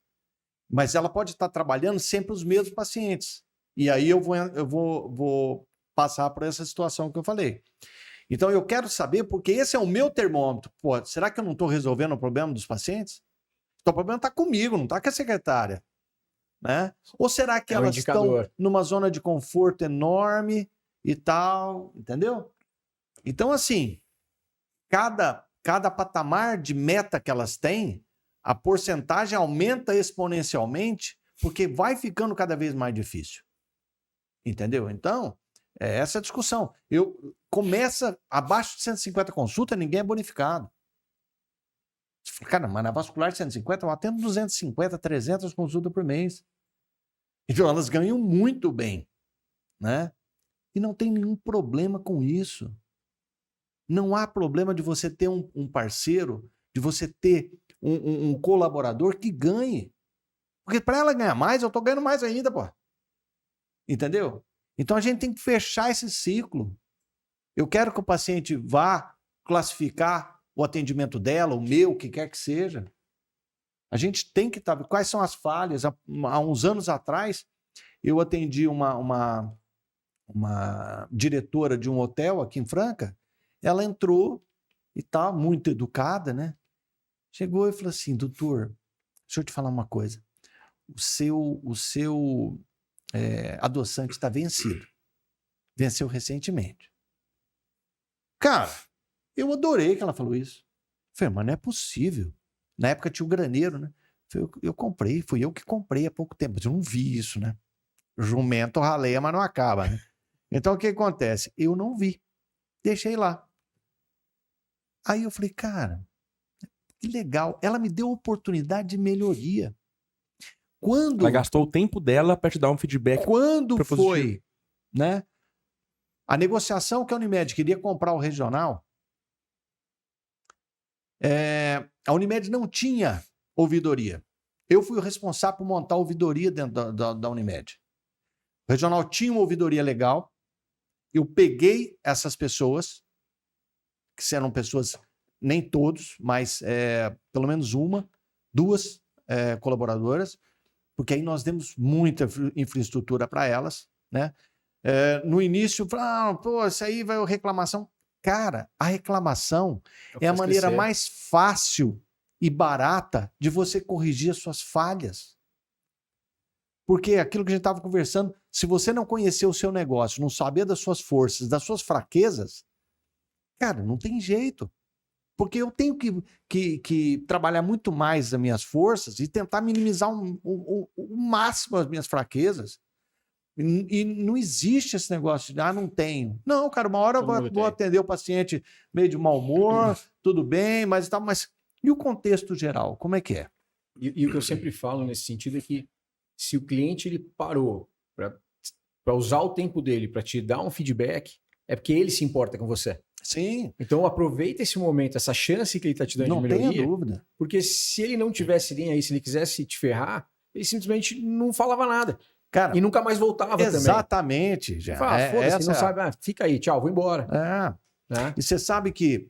Mas ela pode estar trabalhando sempre os mesmos pacientes. E aí eu vou passar por essa situação que eu falei. Então eu quero saber, porque esse é o meu termômetro. Pô, será que eu não estou resolvendo o problema dos pacientes? Então o problema está comigo, não está com a secretária. Né? Ou será que elas estão numa zona de conforto enorme e tal, entendeu? Então assim, cada patamar de meta que elas têm, a porcentagem aumenta exponencialmente, porque vai ficando cada vez mais difícil. Entendeu? Então, é essa a discussão. Começa abaixo de 150 consultas, ninguém é bonificado. Cara, mas na vascular de 150, eu atendo 250, 300 consultas por mês. Então, elas ganham muito bem. Né? E não tem nenhum problema com isso. Não há problema de você ter um parceiro, de você ter um colaborador que ganhe. Porque para ela ganhar mais, eu estou ganhando mais ainda, pô. Entendeu? Então a gente tem que fechar esse ciclo. Eu quero que o paciente vá classificar o atendimento dela, o meu, o que quer que seja. A gente tem que estar... Quais são as falhas? Há uns anos atrás, eu atendi uma diretora de um hotel aqui em Franca. Ela entrou e tá muito educada, né? Chegou e falou assim: doutor, deixa eu te falar uma coisa. O seu adoçante está vencido. Venceu recentemente. Cara, eu adorei que ela falou isso. Falei, mas não é possível. Na época tinha o graneiro, né? Eu comprei, fui eu que comprei há pouco tempo, mas eu não vi isso, né? Jumento raleia, mas não acaba, né? Então o que acontece? Eu não vi. Deixei lá. Aí eu falei, cara, que legal. Ela me deu oportunidade de melhoria. Ela gastou o tempo dela para te dar um feedback. Quando foi, né? A negociação que a Unimed queria comprar o regional, a Unimed não tinha ouvidoria. Eu fui o responsável por montar a ouvidoria dentro da Unimed. O regional tinha uma ouvidoria legal. Eu peguei essas pessoas, que eram pessoas, nem todos, mas pelo menos duas colaboradoras, porque aí nós demos muita infraestrutura para elas, né? No início, pô, isso aí vai reclamação. Cara, a reclamação é a maneira mais fácil e barata de você corrigir as suas falhas. Porque aquilo que a gente estava conversando, se você não conhecer o seu negócio, não saber das suas forças, das suas fraquezas, cara, não tem jeito. Porque eu tenho que trabalhar muito mais as minhas forças e tentar minimizar o máximo as minhas fraquezas. E não existe esse negócio de, não tenho. Não, cara, uma hora eu vou atender o paciente meio de mau humor, tudo bem, mas tal, mas e o contexto geral, como é que é? E o que eu sempre falo nesse sentido é que se o cliente ele parou para usar o tempo dele para te dar um feedback, é porque ele se importa com você. Sim. Então aproveita esse momento, essa chance que ele está te dando de melhoria. Não tenha dúvida. Porque se ele não tivesse nem aí, se ele quisesse te ferrar, ele simplesmente não falava nada. Cara, e nunca mais voltava exatamente, também. Já. Fala, foda-se, não sabe, fica aí, tchau, vou embora. Né? E você sabe que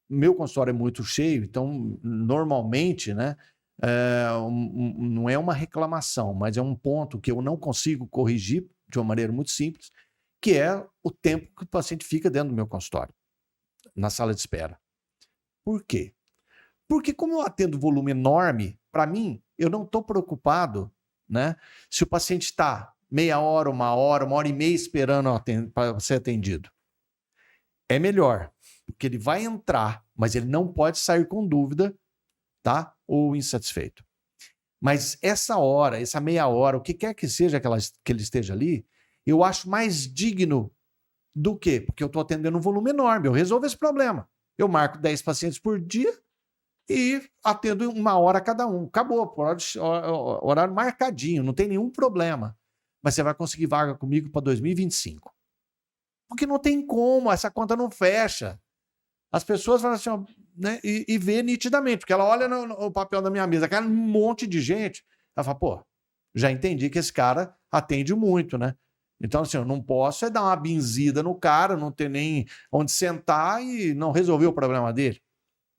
meu consultório é muito cheio, então normalmente, né, não é uma reclamação, mas é um ponto que eu não consigo corrigir de uma maneira muito simples, que é o tempo que o paciente fica dentro do meu consultório, na sala de espera. Por quê? Porque como eu atendo volume enorme, para mim, eu não estou preocupado, né, se o paciente está meia hora, uma hora e meia esperando para ser atendido. É melhor, porque ele vai entrar, mas ele não pode sair com dúvida, tá? Ou insatisfeito. Mas essa hora, essa meia hora, o que quer que seja que ele esteja ali, eu acho mais digno do quê? Porque eu estou atendendo um volume enorme, eu resolvo esse problema. Eu marco 10 pacientes por dia e atendo 1 hora cada um. Acabou, horário marcadinho, não tem nenhum problema. Mas você vai conseguir vaga comigo para 2025. Porque não tem como, essa conta não fecha. As pessoas falam assim, ó, né, e vê nitidamente, porque ela olha no papel da minha mesa, aquele monte de gente, ela fala, pô, já entendi que esse cara atende muito, né? Então, assim, eu não posso dar uma benzida no cara, não ter nem onde sentar e não resolver o problema dele.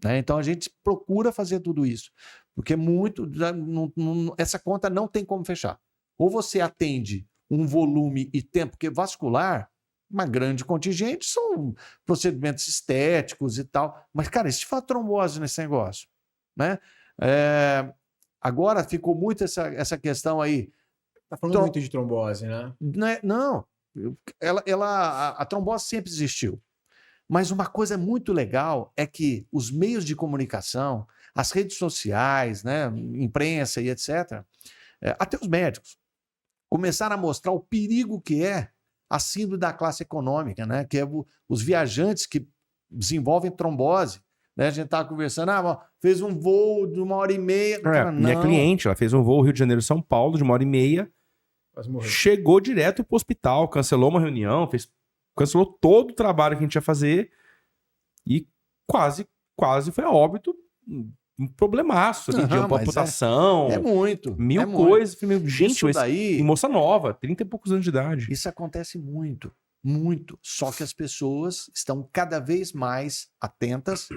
Né? Então, a gente procura fazer tudo isso, porque essa conta não tem como fechar. Ou você atende um volume e tempo, porque vascular, uma grande contingente, são procedimentos estéticos e tal. Mas, cara, e se for trombose nesse negócio? Né? Agora ficou muito essa questão aí. Tá falando muito de trombose, né? Não, a trombose sempre existiu. Mas uma coisa muito legal é que os meios de comunicação, as redes sociais, né, imprensa e etc., até os médicos, começaram a mostrar o perigo que é a síndrome da classe econômica, né, que é os viajantes que desenvolvem trombose. Né, a gente estava conversando, fez um voo de 1h30. Cara, minha cliente, ela fez um voo Rio de Janeiro-São Paulo de 1h30, chegou direto pro hospital, cancelou uma reunião, cancelou todo o trabalho que a gente ia fazer e quase foi a óbito, um problemaço ali, de amputação. É muito. Mil coisas. Gente, isso daí... E moça nova, 30 e poucos anos de idade. Isso acontece muito, muito. Só que as pessoas estão cada vez mais atentas.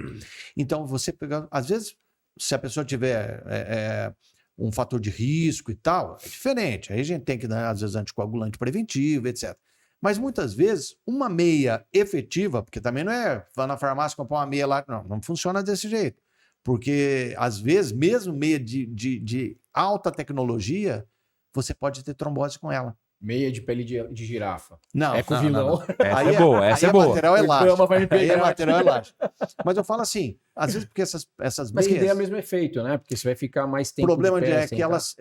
Então, você pega... Às vezes, se a pessoa tiver um fator de risco e tal, é diferente. Aí a gente tem que dar, às vezes, anticoagulante preventivo, etc. Mas muitas vezes, uma meia efetiva, porque também não é vai na farmácia comprar uma meia lá, não funciona desse jeito. Porque, às vezes, mesmo meia de alta tecnologia, você pode ter trombose com ela. Meia de pele de girafa. Não, com vilão. Essa é boa, essa é boa. Material elástico. Aí é material elástico. Mas eu falo assim, às vezes porque essas meias... Mas que dê o mesmo efeito, né? Porque você vai ficar mais tempo. O problema é que elas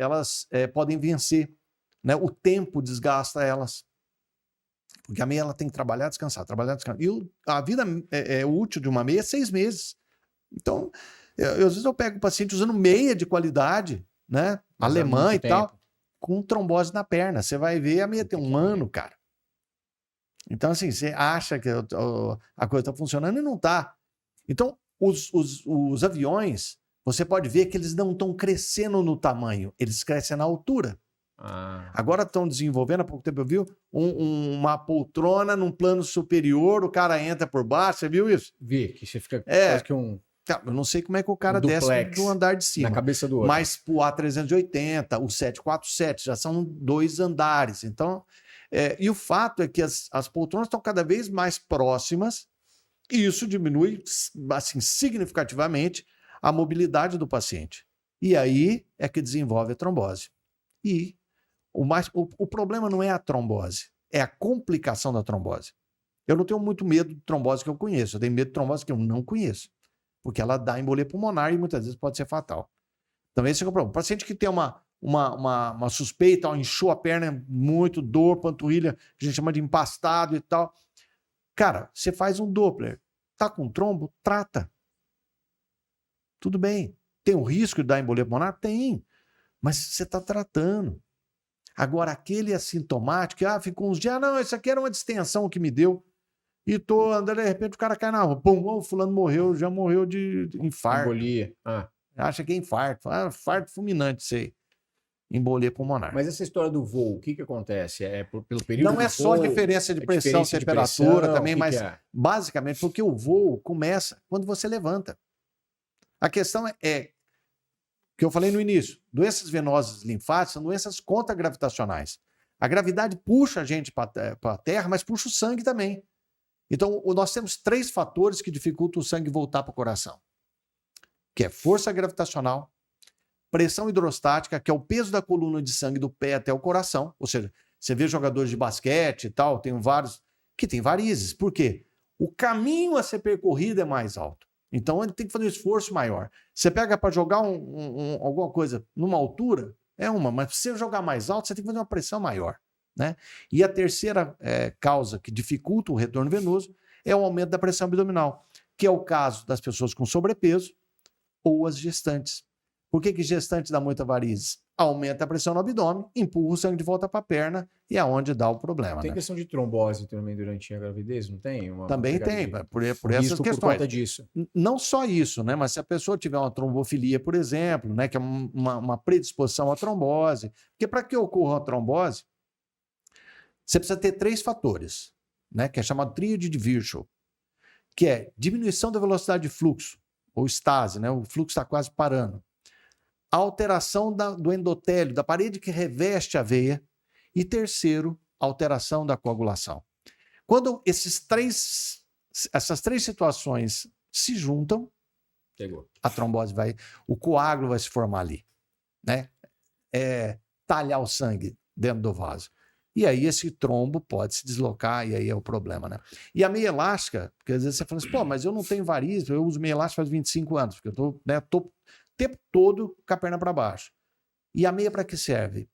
podem vencer. Né? O tempo desgasta elas. Porque a meia ela tem que trabalhar, descansar, trabalhar, descansar. E a vida útil de uma meia é 6 meses. Então, às vezes eu pego o paciente usando meia de qualidade, né? Alemã e tal, com trombose na perna. Você vai ver, a meia tem 1 ano, cara. Então, assim, você acha que a coisa está funcionando e não está. Então, os aviões, você pode ver que eles não estão crescendo no tamanho, eles crescem na altura. Agora estão desenvolvendo, há pouco tempo eu vi uma poltrona num plano superior, o cara entra por baixo, você viu isso? Vi, que você fica quase que eu não sei como é que o cara desce do andar de cima. Na cabeça do outro. Mas o A380, o 747, já são 2 andares. Então, e o fato é que as poltronas estão cada vez mais próximas e isso diminui assim, significativamente a mobilidade do paciente. E aí é que desenvolve a trombose. E o problema não é a trombose, é a complicação da trombose. Eu não tenho muito medo de trombose que eu conheço, eu tenho medo de trombose que eu não conheço, porque ela dá embolia pulmonar e muitas vezes pode ser fatal. Então esse é o problema. O paciente que tem uma suspeita, inchou a perna, muito dor, panturrilha, que a gente chama de empastado e tal. Cara, você faz um Doppler, tá com trombo, trata. Tudo bem. Tem o risco de dar embolia pulmonar? Tem. Mas você está tratando. Agora, aquele assintomático, ficou uns dias, não, isso aqui era uma distensão que me deu. E tô andando, de repente o cara cai na rua. Pum, o fulano morreu, já morreu de infarto. Embolia. Acha que é infarto. Infarto fulminante, sei. Embolia pulmonar. Mas essa história do voo, o que acontece? É pelo período Não é só diferença de pressão, temperatura também, mas basicamente porque o voo começa quando você levanta. A questão é que eu falei no início, doenças venosas linfáticas são doenças contragravitacionais. A gravidade puxa a gente para a terra, mas puxa o sangue também. Então, nós temos 3 fatores que dificultam o sangue voltar para o coração. que é força gravitacional, pressão hidrostática, que é o peso da coluna de sangue do pé até o coração. Ou seja, você vê jogadores de basquete e tal, tem vários que têm varizes. Por quê? O caminho a ser percorrido é mais alto. Então ele tem que fazer um esforço maior. Você pega para jogar alguma coisa numa altura, mas se você jogar mais alto, você tem que fazer uma pressão maior, né? E a terceira causa que dificulta o retorno venoso é o aumento da pressão abdominal, que é o caso das pessoas com sobrepeso ou as gestantes. Por que gestante dá muita varizes? Aumenta a pressão no abdômen, empurra o sangue de volta para a perna e é onde dá o problema. Tem né? questão de trombose também durante a gravidez, não tem? Também tem, por essas risco questões. por conta disso. Não só isso, né? Mas se a pessoa tiver uma trombofilia, por exemplo, né? Que é uma predisposição à trombose. Porque para que ocorra a trombose, você precisa ter 3 fatores, né? Que é chamado tríade de Virchow, que é diminuição da velocidade de fluxo, ou estase, né? O fluxo está quase parando. A alteração do endotélio, da parede que reveste a veia. E terceiro, alteração da coagulação. Quando essas três situações se juntam, a trombose o coágulo vai se formar ali, né? Talhar o sangue dentro do vaso. E aí esse trombo pode se deslocar e aí é o problema, né? E a meia elástica, porque às vezes você fala assim, pô, mas eu não tenho varizes, eu uso meia elástica faz 25 anos, porque eu tô o tempo todo com a perna para baixo. E a meia para que serve?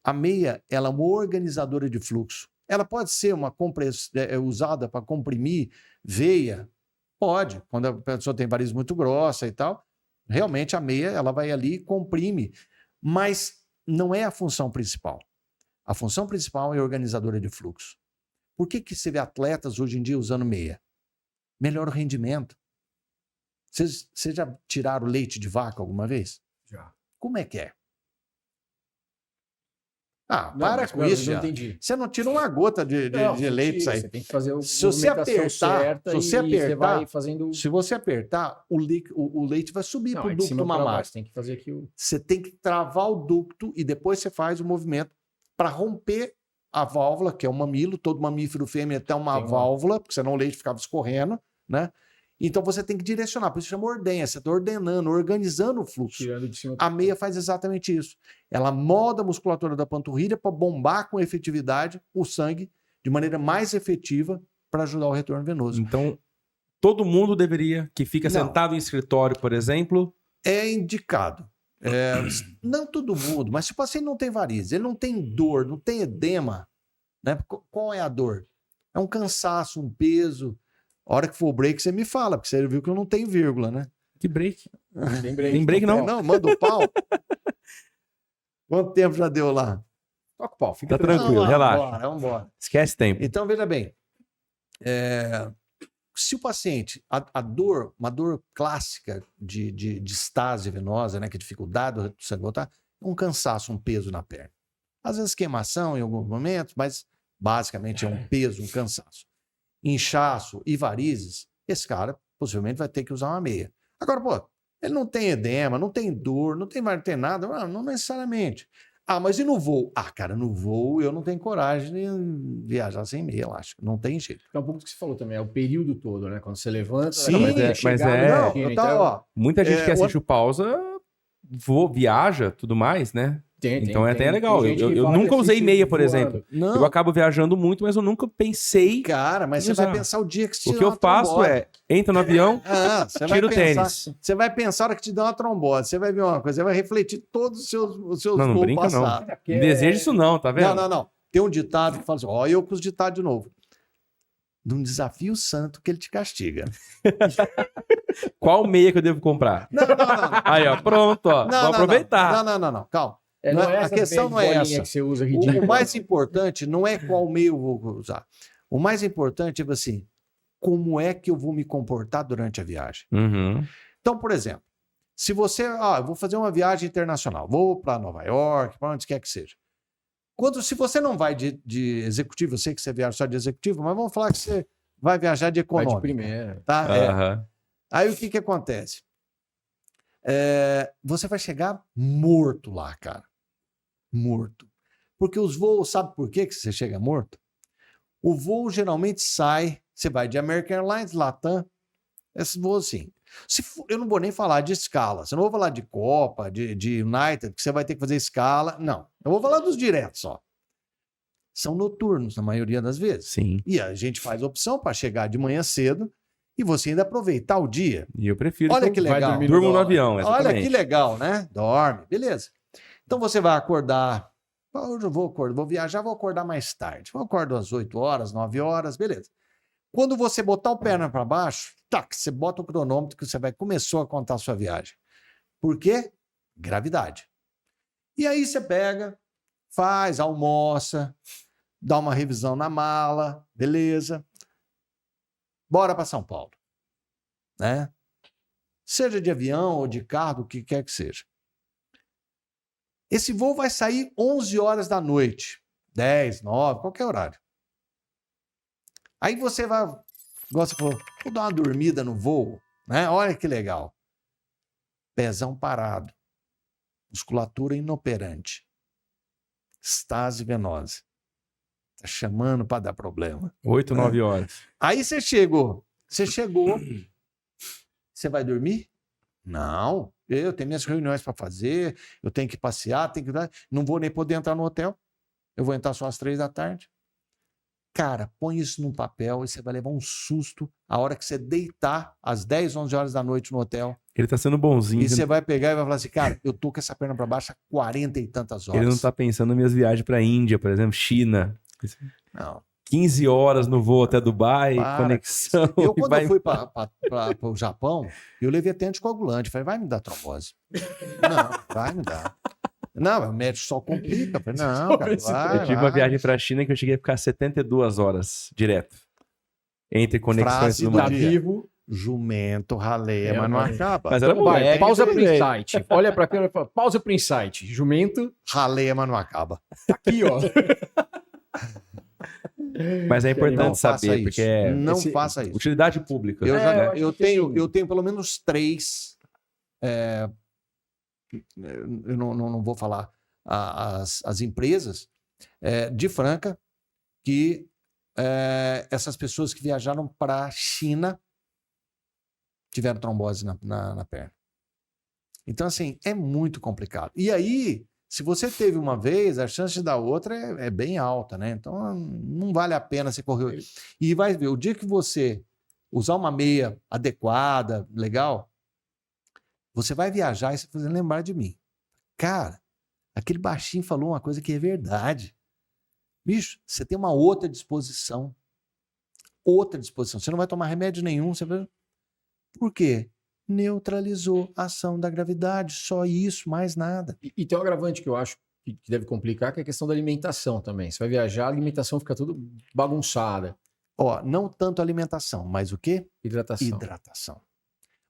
A meia, ela é uma organizadora de fluxo. Ela pode ser usada para comprimir veia? Pode, quando a pessoa tem varizes muito grossa e tal. Realmente a meia, ela vai ali e comprime. Mas não é a função principal. A função principal é organizadora de fluxo. Por que você vê atletas hoje em dia usando meia? Melhor rendimento. Vocês já tiraram leite de vaca alguma vez? Já. Como é que é? Para com isso, não entendi. Você não tira uma gota de leite isso aí. Você tem que fazer se você apertar, você vai fazendo... Se você apertar, o leite vai subir para o ducto mamário. Você tem que fazer aqui Você tem que travar o ducto e depois você faz o movimento para romper a válvula, que é o mamilo. Todo mamífero fêmea tem uma válvula, porque senão o leite ficava escorrendo, né? Então você tem que direcionar, por isso chama ordenha, você está ordenando, organizando o fluxo. A meia faz exatamente isso. Ela molda a musculatura da panturrilha para bombar com efetividade o sangue de maneira mais efetiva para ajudar o retorno venoso. Então, todo mundo deveria, que fica sentado em escritório, por exemplo... É indicado. Não todo mundo, mas se o paciente não tem varizes, ele não tem dor, não tem edema, né? Qual é a dor? É um cansaço, um peso... A hora que for o break, você me fala, porque você viu que eu não tenho vírgula, né? Que break? Tem break não? Não, manda o pau. Quanto tempo já deu lá? Toca o pau, fica tranquilo, relaxa. Vamos embora. Esquece tempo. Então, veja bem. Se o paciente, uma dor clássica de estase venosa, né, que é dificuldade do sangue voltar, um cansaço, um peso na perna. Às vezes queimação em alguns momentos, mas basicamente é um peso, um cansaço. Inchaço e varizes, esse cara possivelmente vai ter que usar uma meia. Agora, pô, ele não tem edema, não tem dor, não tem nada, não necessariamente. Mas e no voo? Cara, no voo eu não tenho coragem de viajar sem meia elástica, não tem jeito. É um pouco do que você falou também, é o período todo, né? Quando você levanta... Sim, muita gente que assiste o Pausa viaja, tudo mais, né? Então é até legal. Eu nunca usei meia, por exemplo. Não. Eu acabo viajando muito, mas eu nunca pensei. Cara, mas você vai pensar o dia que você O que eu faço entra no avião, tira o tênis. Você vai pensar a hora que te dá uma trombose. Você vai ver uma coisa, você vai refletir todos os seus não brinca, passados. Não deseja isso não, tá vendo? Não. Tem um ditado que fala assim, eu com os ditados de novo. De um desafio santo que ele te castiga. Qual meia que eu devo comprar? Não. Aí, ó, pronto, ó. Vou aproveitar. Não, calma. A questão não é essa. Que você usa o mais importante não é qual meio eu vou usar. O mais importante é assim, como é que eu vou me comportar durante a viagem? Uhum. Então, por exemplo, se você... eu vou fazer uma viagem internacional, vou para Nova York, para onde quer que seja. Se você não vai de executivo, eu sei que você viaja só de executivo, mas vamos falar que você vai viajar de econômico. Vai de primeira. Tá? Aí o que acontece? Você vai chegar morto lá, cara. Morto. Porque os voos, sabe por que você chega morto? O voo geralmente sai, você vai de American Airlines, Latam, esses voos assim. Eu não vou nem falar de escala. Eu não vou falar de Copa, de United, que você vai ter que fazer escala. Não. Eu vou falar dos diretos só. São noturnos, na maioria das vezes. Sim. E a gente faz opção para chegar de manhã cedo e você ainda aproveitar o dia. E eu prefiro Olha eu que legal. durmo no avião, exatamente. Olha que legal, né? Dorme, beleza. Então você vai acordar. Hoje eu vou viajar, vou acordar mais tarde. Vou acordar às 8 horas, 9 horas, beleza. Quando você botar o perna para baixo, tac, você bota o cronômetro que você começou a contar a sua viagem. Por quê? Gravidade. E aí você pega, faz, almoça, dá uma revisão na mala, beleza. Bora para São Paulo, né? Seja de avião ou de carro, o que quer que seja. Esse voo vai sair 11 horas da noite, 10, 9, qualquer horário. Aí você vai, igual você falou, vou dar uma dormida no voo, né? Olha que legal. Pezão parado, musculatura inoperante, estase venosa. Tá chamando para dar problema. 8, 9 horas. Aí você chegou, você vai dormir? Não, eu tenho minhas reuniões para fazer, eu tenho que passear, não vou nem poder entrar no hotel, eu vou entrar só às 3 da tarde. Cara, põe isso num papel e você vai levar um susto a hora que você deitar às 10, 11 horas da noite no hotel. Ele tá sendo bonzinho. E você vai pegar e vai falar assim, cara, eu tô com essa perna para baixo há 40 e tantas horas. Ele não tá pensando nas minhas viagens pra Índia, por exemplo, China. Não. 15 horas no voo até Dubai, conexão. Eu, quando eu fui para o Japão, eu levei até anticoagulante. Falei, vai me dar trombose. Não, vai me dar. Não, o médico só complica. Falei, não, cara, vai, eu tive uma viagem pra China que eu cheguei a ficar 72 horas direto. Entre conexões e tudo mais. Vivo. Jumento, raleia, mas não acaba. Mas era bom. Pausa pro insight. Olha pra câmera e fala, pausa pro insight. Jumento. Raleia, mas não acaba. Tá aqui, ó. Mas é importante saber, porque não faça isso. Utilidade pública. Eu tenho pelo menos 3. Eu não vou falar as empresas de Franca que essas pessoas que viajaram para a China tiveram trombose na perna. Então, assim, é muito complicado. E aí, se você teve uma vez, a chance de dar outra é bem alta, né? Então, não vale a pena você correr. E vai ver, o dia que você usar uma meia adequada, legal, você vai viajar e você vai lembrar de mim. Cara, aquele baixinho falou uma coisa que é verdade. Bicho, você tem uma outra disposição. Outra disposição. Você não vai tomar remédio nenhum. Por quê? Neutralizou a ação da gravidade. Só isso, mais nada. E tem um agravante que eu acho que deve complicar, que é a questão da alimentação também. Você vai viajar, a alimentação fica tudo bagunçada. Ó, não tanto alimentação, mas o quê? Hidratação.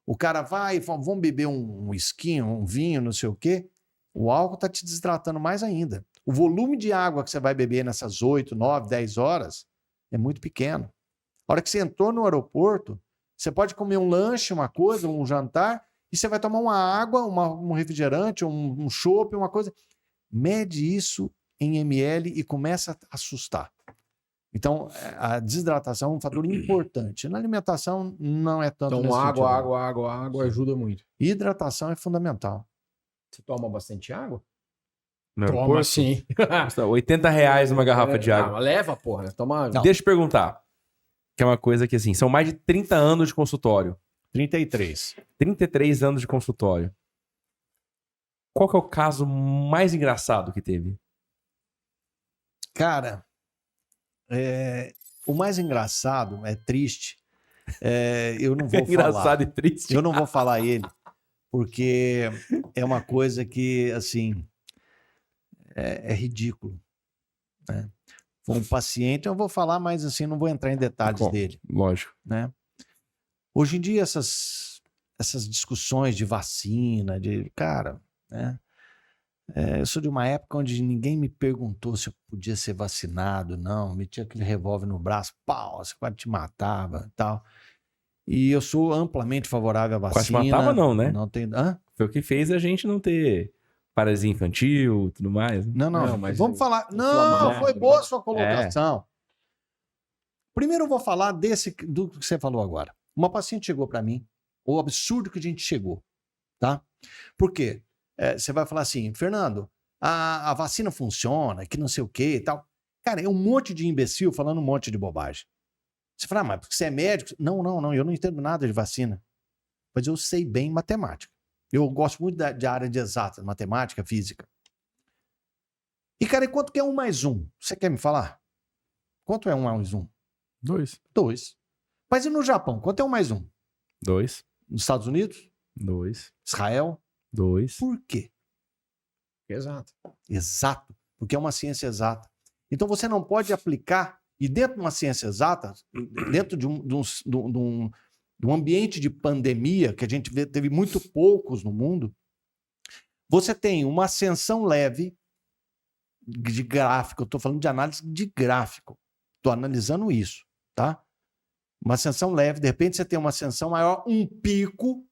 O cara vai e fala, vamos beber um whisky, um vinho, não sei o quê. O álcool está te desidratando mais ainda. O volume de água que você vai beber nessas 8, 9, 10 horas é muito pequeno. A hora que você entrou no aeroporto, você pode comer um lanche, uma coisa, um jantar, e você vai tomar uma água, um refrigerante, um chopp, uma coisa. Mede isso em ml e começa a assustar. Então, a desidratação é um fator importante. Na alimentação, não é tanto. Então, água ajuda muito. Hidratação é fundamental. Você toma bastante água? Toma, sim. Custa R$80 uma garrafa de água. Não, leva, porra. Toma... Deixa eu te perguntar. Que é uma coisa que, assim, são mais de 30 anos de consultório. 33. 33 anos de consultório. Qual que é o caso mais engraçado que teve? Cara, o mais engraçado, é triste, eu não vou falar. Engraçado e triste. Eu não vou falar ele, porque é uma coisa que, assim, é ridículo, né? Foi um paciente, eu vou falar, mas assim, não vou entrar em detalhes dele. Lógico. Né? Hoje em dia, essas discussões de vacina, cara, né? Eu sou de uma época onde ninguém me perguntou se eu podia ser vacinado, não. Metia aquele revólver no braço, pau, você quase te matava e tal. E eu sou amplamente favorável à vacina. Quase matava não, né? Não tem... Foi o que fez a gente não ter paralisia infantil e tudo mais. Não, mas vamos falar... Não, foi boa a sua colocação. Primeiro eu vou falar do que você falou agora. Uma paciente chegou para mim o absurdo que a gente chegou, tá? Por quê? Você vai falar assim, Fernando, a vacina funciona, que não sei o que e tal. Cara, é um monte de imbecil falando um monte de bobagem. Você fala, mas porque você é médico? Não, eu não entendo nada de vacina. Mas eu sei bem matemática. Eu gosto muito de área de exatas, matemática, física. E, cara, e quanto que é 1 mais 1? Você quer me falar? Quanto é 1 mais 1? 2. 2. Mas e no Japão? Quanto é 1 mais 1? 2. Nos Estados Unidos? 2. Israel? 2. Por quê? Exato. Exato. Porque é uma ciência exata. Então você não pode aplicar, e dentro de uma ciência exata, dentro de um ambiente de pandemia, que a gente teve muito poucos no mundo, você tem uma ascensão leve de gráfico, eu estou falando de análise de gráfico, estou analisando isso, tá? Uma ascensão leve, de repente você tem uma ascensão maior, um pico,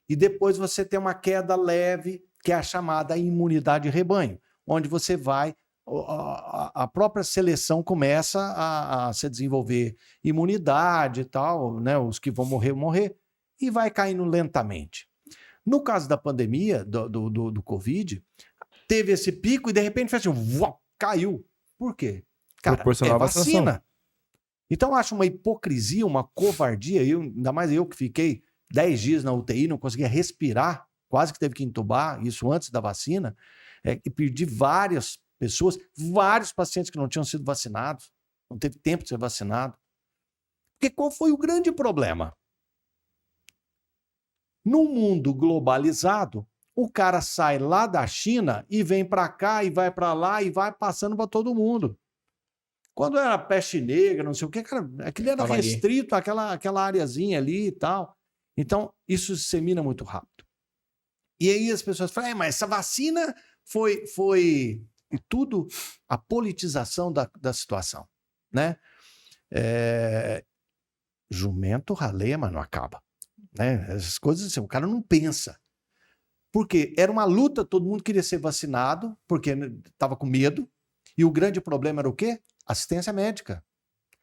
e depois você tem uma queda leve, que é a chamada imunidade rebanho, onde você vai, a própria seleção começa a se desenvolver imunidade e tal, né? Os que vão morrer, e vai caindo lentamente. No caso da pandemia, do Covid, teve esse pico e de repente fez assim, caiu. Por quê? Cara, Proporcional à vacinação. vacina. Então eu acho uma hipocrisia, uma covardia, ainda mais eu que fiquei 10 dias na UTI, não conseguia respirar, quase que teve que entubar, isso antes da vacina, e perdi várias pessoas, vários pacientes que não tinham sido vacinados, não teve tempo de ser vacinado. Porque qual foi o grande problema? No mundo globalizado, o cara sai lá da China e vem para cá e vai para lá e vai passando para todo mundo. Quando era peste negra, não sei o que, cara, aquilo era restrito àquela areazinha ali e tal. Então, isso se dissemina muito rápido. E aí as pessoas falam, mas essa vacina foi... E tudo a politização da situação, né? Jumento raleia, mas não acaba. Né? Essas coisas assim, o cara não pensa. Porque era uma luta, todo mundo queria ser vacinado, porque estava com medo. E o grande problema era o quê? Assistência médica.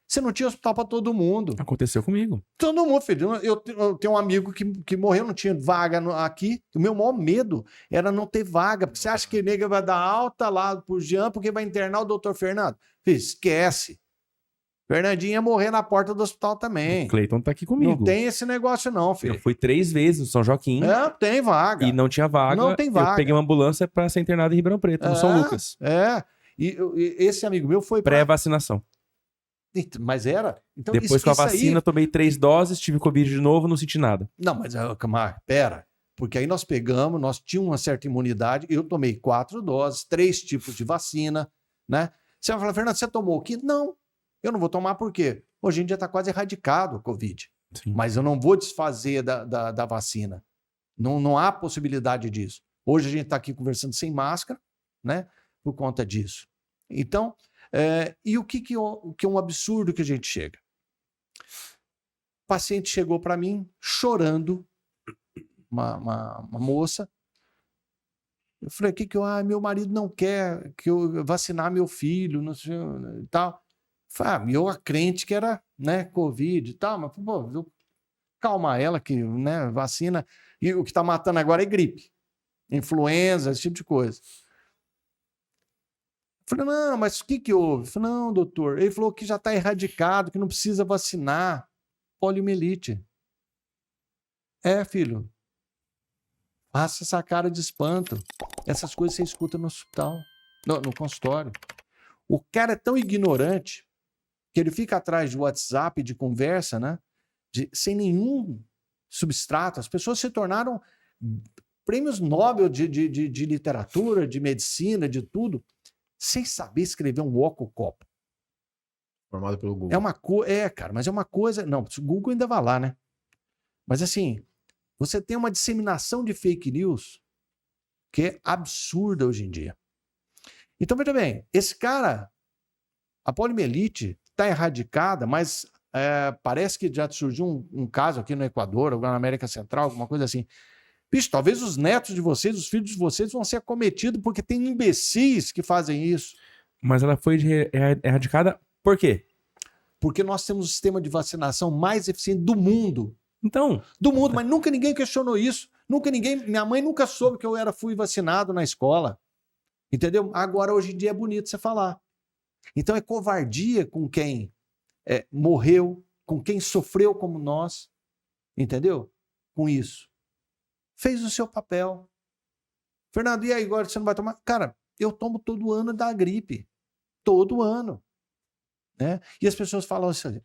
Você não tinha hospital para todo mundo. Aconteceu comigo. Todo mundo, filho. Eu tenho um amigo que morreu, não tinha vaga aqui. O meu maior medo era não ter vaga. Porque você acha que nega vai dar alta lá por Jean porque vai internar o doutor Fernando? Filho, esquece. Fernandinho ia morrer na porta do hospital também. O Cleiton tá aqui comigo. Não tem esse negócio não, filho. Eu fui 3 vezes no São Joaquim. Tem vaga. E não tinha vaga. Não tem vaga. Eu peguei uma ambulância para ser internado em Ribeirão Preto, no São Lucas. E esse amigo meu foi... Pré-vacinação. Mas era? Então, depois com a vacina, aí... tomei 3 doses, tive Covid de novo, não senti nada. Não, mas pera. Porque aí nós pegamos, nós tínhamos uma certa imunidade, eu tomei 4 doses, 3 tipos de vacina, né? Você vai falar, Fernando, você tomou o quê? Não, eu não vou tomar por quê? Hoje em dia está quase erradicado o Covid. Sim. Mas eu não vou desfazer da vacina. Não há possibilidade disso. Hoje a gente está aqui conversando sem máscara, né? Por conta disso. Então, e o que é um absurdo que a gente chega? O paciente chegou para mim chorando, uma moça. Eu falei, meu marido não quer que eu vacinar meu filho, não sei, e tal. Falei, eu a crente que era, né, Covid e tal, mas, pô, eu calma ela que, né, vacina, e o que está matando agora é gripe, influenza, esse tipo de coisa. Eu falei, não, mas o que houve? Eu falei, não, doutor, ele falou que já está erradicado, que não precisa vacinar, poliomielite. Filho, faça essa cara de espanto. Essas coisas você escuta no hospital, no consultório. O cara é tão ignorante que ele fica atrás de WhatsApp, de conversa, né? Sem nenhum substrato. As pessoas se tornaram prêmios Nobel de literatura, de medicina, de tudo, sem saber escrever um oco-copo. Formado pelo Google. Cara, mas é uma coisa... Não, o Google ainda vai lá, né? Mas assim, você tem uma disseminação de fake news que é absurda hoje em dia. Então, veja bem, esse cara, a poliomielite está erradicada, mas parece que já surgiu um caso aqui no Equador, ou na América Central, alguma coisa assim. Bicho, talvez os netos de vocês, os filhos de vocês vão ser acometidos porque tem imbecis que fazem isso. Mas ela foi erradicada por quê? Porque nós temos o sistema de vacinação mais eficiente do mundo. Então, Do mundo, mas nunca ninguém questionou isso. Minha mãe nunca soube que fui vacinado na escola. Entendeu? Agora, hoje em dia, é bonito você falar. Então, é covardia com quem morreu, com quem sofreu como nós. Entendeu? Com isso. Fez o seu papel. Fernando, e aí, agora você não vai tomar? Cara, eu tomo todo ano da gripe. Todo ano. Né? E as pessoas falam assim,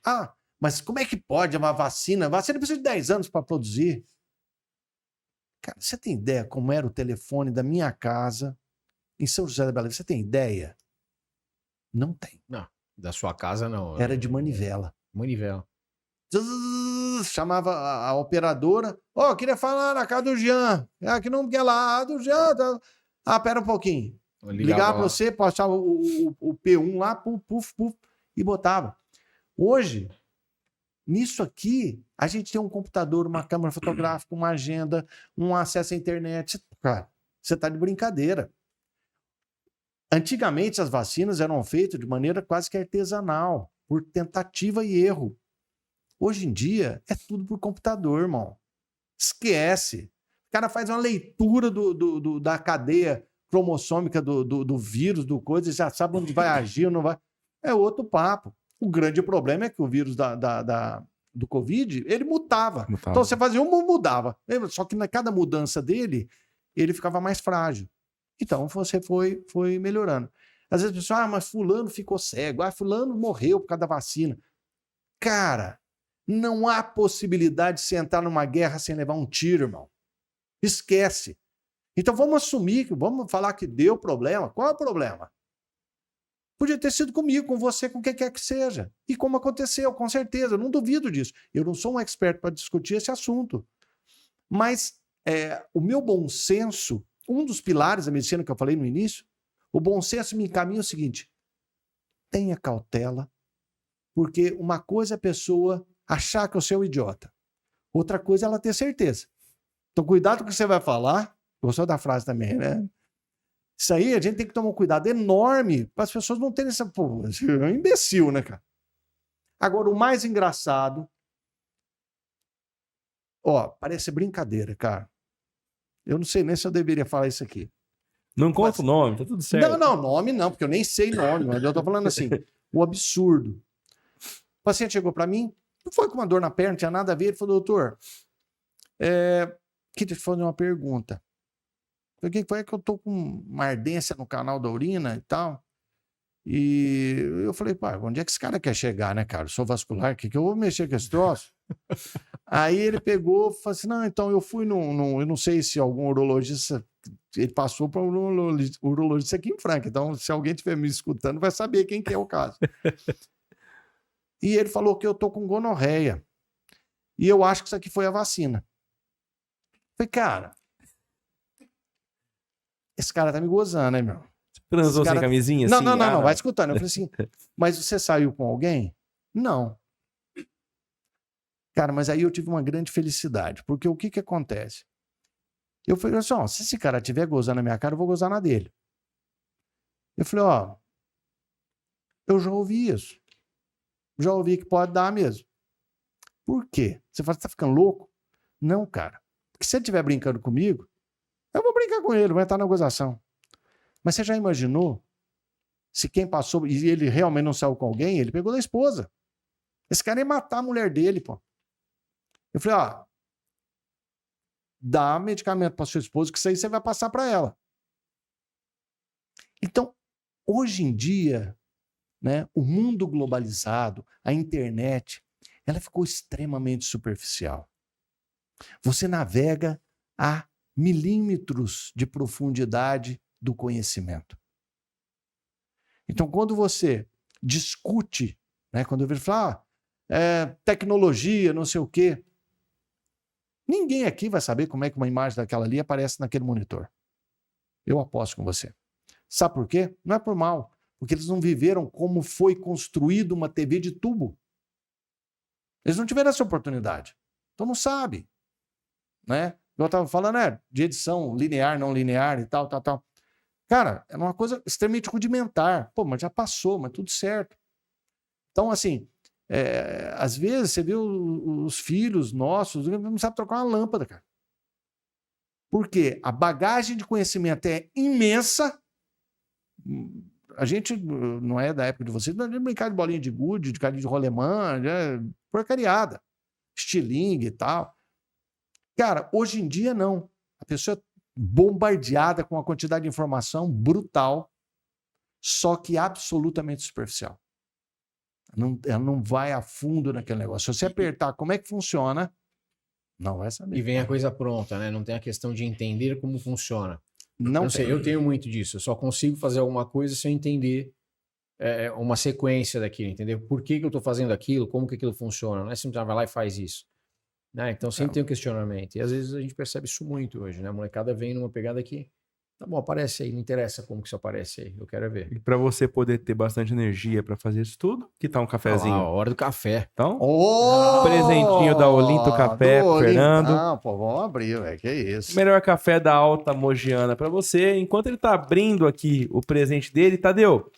mas como é que pode uma vacina? A vacina precisa de 10 anos para produzir. Cara, você tem ideia como era o telefone da minha casa em São José da Bela Vista? Você tem ideia? Não tem. Não, da sua casa não. Era de manivela. Manivela. Chamava a operadora. Queria falar na casa do Jean. Que não quer lá, do Jean. Pera um pouquinho. Ligava para você, passava o P1 lá, puf, e botava. Hoje, nisso aqui, a gente tem um computador, uma câmera fotográfica, uma agenda, um acesso à internet. Cara, você está de brincadeira. Antigamente, as vacinas eram feitas de maneira quase que artesanal, por tentativa e erro. Hoje em dia, é tudo por computador, irmão. Esquece. O cara faz uma leitura da cadeia cromossômica do vírus, do coisa, e já sabe onde vai agir ou não vai. É outro papo. O grande problema é que o vírus do Covid, ele mutava. Então, você fazia mudava. Só que na cada mudança dele, ele ficava mais frágil. Então, você foi melhorando. Às vezes, a pessoa, mas fulano ficou cego. Fulano morreu por causa da vacina. Cara, não há possibilidade de você entrar numa guerra sem levar um tiro, irmão. Esquece. Então, vamos assumir, vamos falar que deu problema. Qual é o problema? Podia ter sido comigo, com você, com quem quer que seja. E como aconteceu, com certeza. Eu não duvido disso. Eu não sou um expert para discutir esse assunto. Mas o meu bom senso, um dos pilares da medicina que eu falei no início, o bom senso me encaminha o seguinte: tenha cautela, porque uma coisa é a pessoa achar que você é um idiota. Outra coisa é ela ter certeza. Então, cuidado com o que você vai falar. Gostou da frase também, né? Isso aí, a gente tem que tomar um cuidado enorme para as pessoas não terem essa... Pô, é um imbecil, né, cara? Agora, o mais engraçado... parece brincadeira, cara. Eu não sei nem se eu deveria falar isso aqui. Não conta o nome, tá tudo certo. Não, nome não, porque eu nem sei nome. Mas eu tô falando assim, o absurdo. O paciente chegou para mim, não foi com uma dor na perna, não tinha nada a ver. Ele falou, doutor, queria te fazer uma pergunta. O que foi que eu tô com uma ardência no canal da urina e tal? E eu falei, pá, onde é que esse cara quer chegar, né, cara? Eu sou vascular, que eu vou mexer com esse troço? Aí ele pegou e falou assim, não, então eu fui eu não sei se algum urologista, ele passou para um urologista aqui em Franca, então se alguém estiver me escutando vai saber quem que é o caso. E ele falou que eu tô com gonorreia. E eu acho que isso aqui foi a vacina. Eu falei, cara, esse cara tá me gozando, né, meu? Transou sem camisinha? Não, assim? não, vai escutando. Eu falei assim, mas você saiu com alguém? Não. Cara, mas aí eu tive uma grande felicidade, porque o que acontece? Eu falei assim, se esse cara estiver gozando na minha cara, eu vou gozar na dele. Eu falei, eu já ouvi isso. Já ouvi que pode dar mesmo. Por quê? Você fala, você tá ficando louco? Não, cara. Porque se ele estiver brincando comigo, eu vou brincar com ele, vai estar na gozação. Mas você já imaginou se quem passou e ele realmente não saiu com alguém, ele pegou da esposa. Esse cara ia matar a mulher dele, pô. Eu falei, dá medicamento para sua esposa que isso aí você vai passar para ela. Então, hoje em dia, né, o mundo globalizado, a internet, ela ficou extremamente superficial. Você navega a milímetros de profundidade do conhecimento. Então, quando você discute, né, quando eu vejo falar, tecnologia, não sei o quê, ninguém aqui vai saber como é que uma imagem daquela ali aparece naquele monitor. Eu aposto com você. Sabe por quê? Não é por mal, porque eles não viveram como foi construída uma TV de tubo. Eles não tiveram essa oportunidade. Então não sabe, né? Eu estava falando, de edição linear, não linear e tal. Cara, é uma coisa extremamente rudimentar. Pô, mas já passou, mas tudo certo. Então, assim, Às vezes você vê os filhos nossos, não sabem trocar uma lâmpada, cara. Por quê? A bagagem de conhecimento é imensa. A gente não é da época de vocês, não é de brincar de bolinha de gude, de carinho de rolemã, porcariada, estilingue e tal. Cara, hoje em dia não. A pessoa é bombardeada com uma quantidade de informação brutal, só que absolutamente superficial. Ela não vai a fundo naquele negócio. Se você apertar como é que funciona, não vai saber. E vem a coisa pronta, né? Não tem a questão de entender como funciona. Não sei, eu tenho muito disso. Eu só consigo fazer alguma coisa se eu entender uma sequência daquilo, entender por que eu estou fazendo aquilo, como que aquilo funciona. Não é simplesmente vai lá e faz isso. Né? Então sempre tem um questionamento. E às vezes a gente percebe isso muito hoje, né? A molecada vem numa pegada que, tá bom, aparece aí, não interessa como que isso aparece aí, eu quero ver. E para você poder ter bastante energia para fazer isso tudo, que tal um cafezinho? A hora do café. Então, presentinho da Olinto Café pro Fernando. Não, pô, vamos abrir, velho, que isso. Melhor café da Alta Mogiana para você. Enquanto ele tá abrindo aqui o presente dele, Tadeu,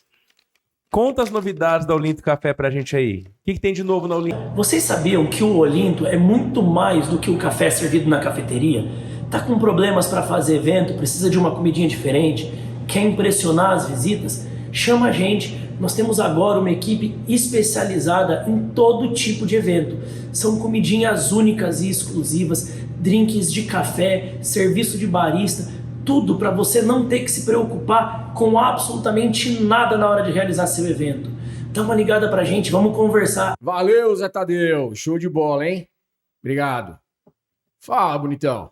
conta as novidades da Olinto Café pra gente aí. O que tem de novo na Olinto? Vocês sabiam que o Olinto é muito mais do que o café servido na cafeteria? Tá com problemas para fazer evento, precisa de uma comidinha diferente, quer impressionar as visitas? Chama a gente. Nós temos agora uma equipe especializada em todo tipo de evento. São comidinhas únicas e exclusivas, drinks de café, serviço de barista, tudo para você não ter que se preocupar com absolutamente nada na hora de realizar seu evento. Dá uma ligada pra gente, vamos conversar. Valeu, Zé Tadeu. Show de bola, hein? Obrigado. Fala, bonitão.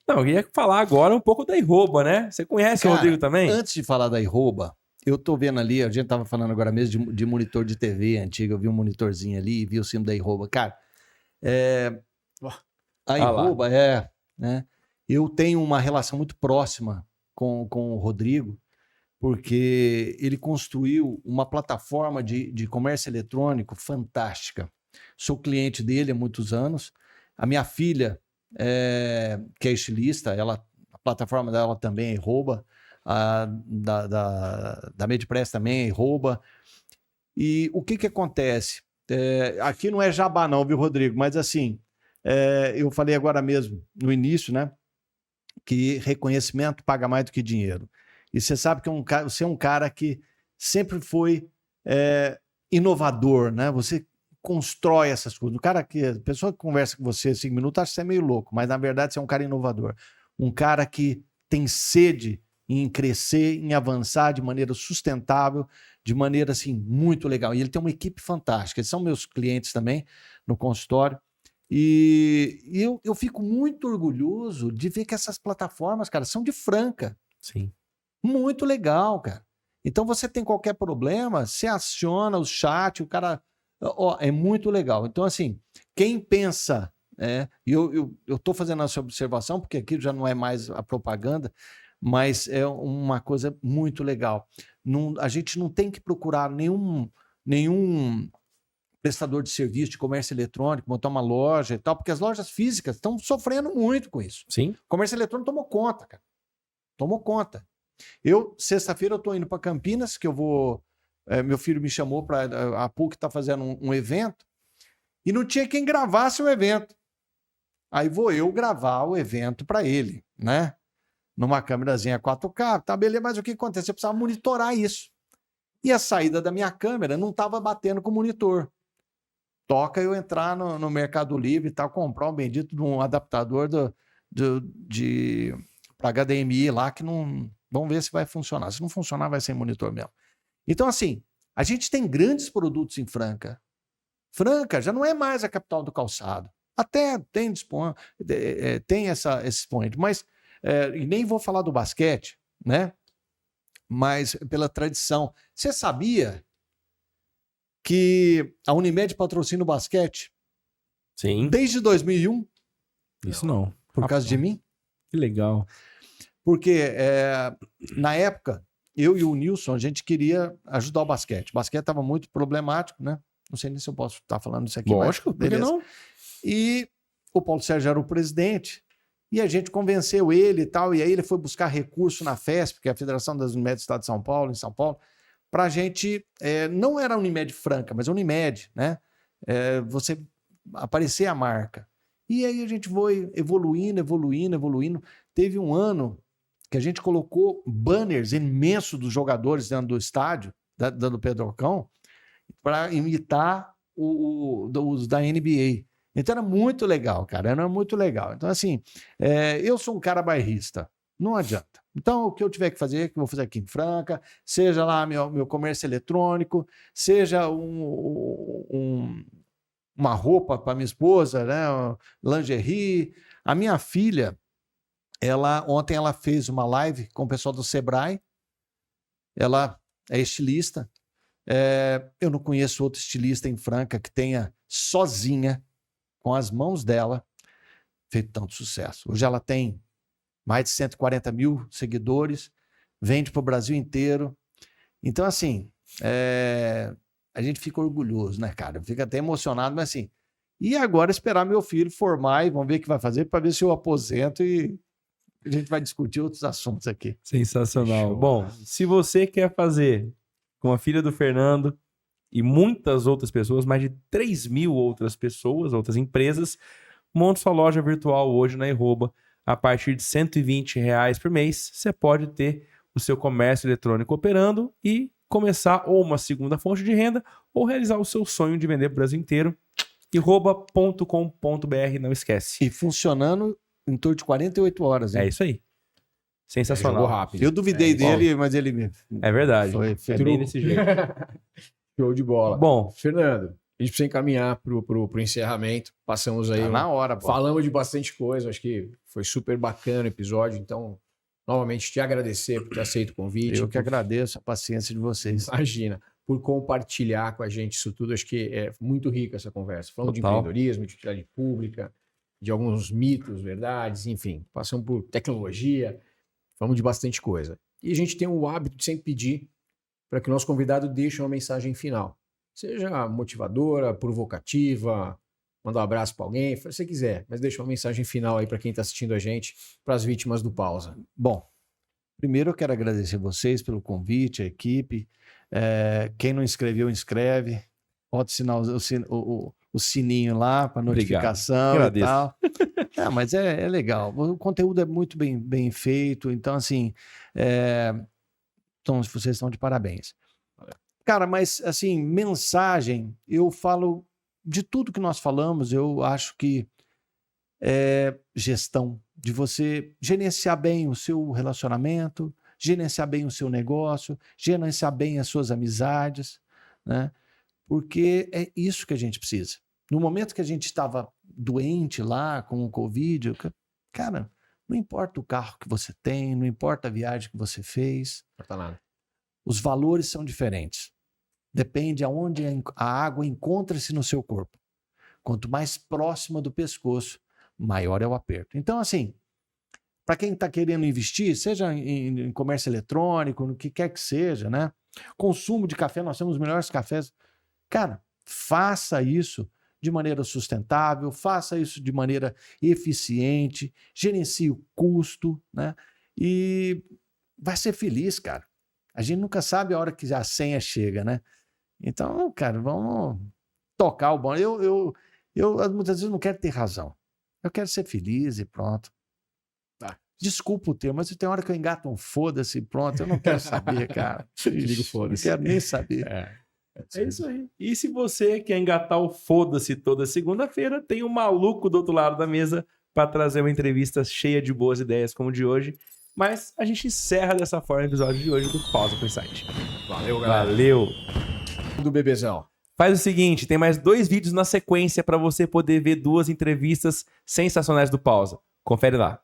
Não, eu ia falar agora um pouco da Iroba, né? Você conhece Cara, o Rodrigo também? Antes de falar da Iroba, eu tô vendo ali, a gente tava falando agora mesmo de monitor de TV antigo, eu vi um monitorzinho ali, vi o símbolo da Iroba. Cara, a Iroba né? Eu tenho uma relação muito próxima com o Rodrigo, porque ele construiu uma plataforma de comércio eletrônico fantástica. Sou cliente dele há muitos anos. A minha filha, que é estilista, a plataforma dela também é Iroba, da Medpress também é Iroba. E o que acontece? Aqui não é jabá não, viu, Rodrigo? Mas assim, eu falei agora mesmo, no início, né? Que reconhecimento paga mais do que dinheiro. E você sabe que você é um cara que sempre foi inovador, né? Você constrói essas coisas. A pessoa que conversa com você 5 minutos acha que você é meio louco, mas na verdade você é um cara inovador. Um cara que tem sede em crescer, em avançar de maneira sustentável, de maneira assim muito legal. E ele tem uma equipe fantástica. Eles são meus clientes também no consultório. E eu fico muito orgulhoso de ver que essas plataformas, cara, são de Franca. Sim. Muito legal, cara. Então você tem qualquer problema, você aciona o chat, o cara... é muito legal. Então, assim, quem pensa... eu estou fazendo essa observação, porque aqui já não é mais a propaganda, mas é uma coisa muito legal. A gente não tem que procurar nenhum prestador de serviço de comércio eletrônico, montar uma loja e tal, porque as lojas físicas estão sofrendo muito com isso. Sim. O comércio eletrônico tomou conta, cara. Tomou conta. Sexta-feira, eu estou indo para Campinas, que eu vou... meu filho me chamou para... A PUC está fazendo um evento, e não tinha quem gravasse o evento. Aí vou eu gravar o evento para ele, né? Numa câmerazinha 4K, tá, beleza, mas o que acontece? Eu precisava monitorar isso. E a saída da minha câmera não estava batendo com o monitor. Toca eu entrar no Mercado Livre e tal, comprar um bendito de um adaptador para HDMI lá, que não... Vamos ver se vai funcionar. Se não funcionar, vai ser monitor mesmo. Então, assim, a gente tem grandes produtos em Franca. Franca já não é mais a capital do calçado. Até tem esse point, mas e nem vou falar do basquete, né? Mas pela tradição. Você sabia que a Unimed patrocina o basquete? Sim. Desde 2001? Isso não. Por causa de mim? Que legal. Porque na época, eu e o Nilson, a gente queria ajudar o basquete. O basquete estava muito problemático, né? Não sei nem se eu posso estar falando isso aqui. Lógico, mas beleza. Por que não? E o Paulo Sérgio era o presidente, e a gente convenceu ele e tal, e aí ele foi buscar recurso na FESP, que é a Federação das Unimed do Estado de São Paulo, em São Paulo, para a gente, não era a Unimed Franca, mas a Unimed, né? você aparecer a marca. E aí a gente foi evoluindo. Teve um ano que a gente colocou banners imensos dos jogadores dentro do estádio, do Pedrocão, para imitar os da NBA. Então era muito legal, cara, era muito legal. Então, assim, eu sou um cara bairrista, não adianta. Então, o que eu tiver que fazer, que eu vou fazer aqui em Franca, seja lá meu comércio eletrônico, seja uma roupa para minha esposa, né, lingerie. A minha filha, ontem ela fez uma live com o pessoal do Sebrae, ela é estilista. Eu não conheço outro estilista em Franca que tenha sozinha, com as mãos dela, feito tanto sucesso. Hoje ela tem mais de 140 mil seguidores, vende para o Brasil inteiro. Então, assim, a gente fica orgulhoso, né, cara? Fica até emocionado, mas assim... E agora esperar meu filho formar e vamos ver o que vai fazer para ver se eu aposento e a gente vai discutir outros assuntos aqui. Sensacional. Show. Bom, se você quer fazer com a filha do Fernando e muitas outras pessoas, mais de 3 mil outras pessoas, outras empresas, monte sua loja virtual hoje na Eroba. A partir de R$120 por mês, você pode ter o seu comércio eletrônico operando e começar ou uma segunda fonte de renda ou realizar o seu sonho de vender para o Brasil inteiro. Eroba.com.br, não esquece. E funcionando em torno de 48 horas. Hein? É isso aí. Sensacional. Jogou rápido. Eu duvidei dele, mas ele me... É verdade. Foi bem desse jeito. Show de bola. Bom, Fernando, a gente precisa encaminhar pro encerramento. Passamos aí. Tá na hora, pô. Falamos de bastante coisa. Acho que foi super bacana o episódio. Então, novamente, te agradecer por ter aceito o convite. Eu que agradeço a paciência de vocês. Imagina. Por compartilhar com a gente isso tudo. Acho que é muito rica essa conversa. Falando de Total. empreendedorismo, de utilidade pública, de alguns mitos, verdades, enfim. Passamos por tecnologia. Falamos de bastante coisa. E a gente tem o hábito de sempre pedir para que o nosso convidado deixe uma mensagem final. Seja motivadora, provocativa, mandar um abraço para alguém, se você quiser, mas deixa uma mensagem final aí para quem está assistindo a gente, para as vítimas do Pausa. Bom, primeiro eu quero agradecer vocês pelo convite, a equipe. Quem não inscreveu, inscreve. Pode assinar o sininho lá para notificação. Obrigado. E tal. Mas é legal. O conteúdo é muito bem feito. Então, assim, então, vocês estão de parabéns. Cara, mas, assim, mensagem, eu falo de tudo que nós falamos, eu acho que gestão, de você gerenciar bem o seu relacionamento, gerenciar bem o seu negócio, gerenciar bem as suas amizades, né? Porque é isso que a gente precisa. No momento que a gente estava doente lá com o Covid, cara, não importa o carro que você tem, não importa a viagem que você fez, Não tá nada. os valores são diferentes. Depende aonde a água encontra-se no seu corpo. Quanto mais próxima do pescoço, maior é o aperto. Então, assim, para quem está querendo investir, seja em comércio eletrônico, no que quer que seja, né? Consumo de café, nós temos os melhores cafés. Cara, faça isso de maneira sustentável, faça isso de maneira eficiente, gerencie o custo, né? E vai ser feliz, cara. A gente nunca sabe a hora que a senha chega, né? Então, cara, vamos tocar o bonde. Eu muitas vezes não quero ter razão. Eu quero ser feliz e pronto. Desculpa o termo, mas tem hora que eu engato um foda-se e pronto. Eu não quero saber, cara. Digo foda-se. Não quero nem saber. é isso aí. E se você quer engatar o foda-se toda segunda-feira, tem um maluco do outro lado da mesa para trazer uma entrevista cheia de boas ideias como de hoje. Mas a gente encerra dessa forma o episódio de hoje do Pausa com Insight. Valeu, galera. Valeu! Do bebezão. Faz o seguinte, tem mais 2 vídeos na sequência para você poder ver 2 entrevistas sensacionais do Pausa. Confere lá.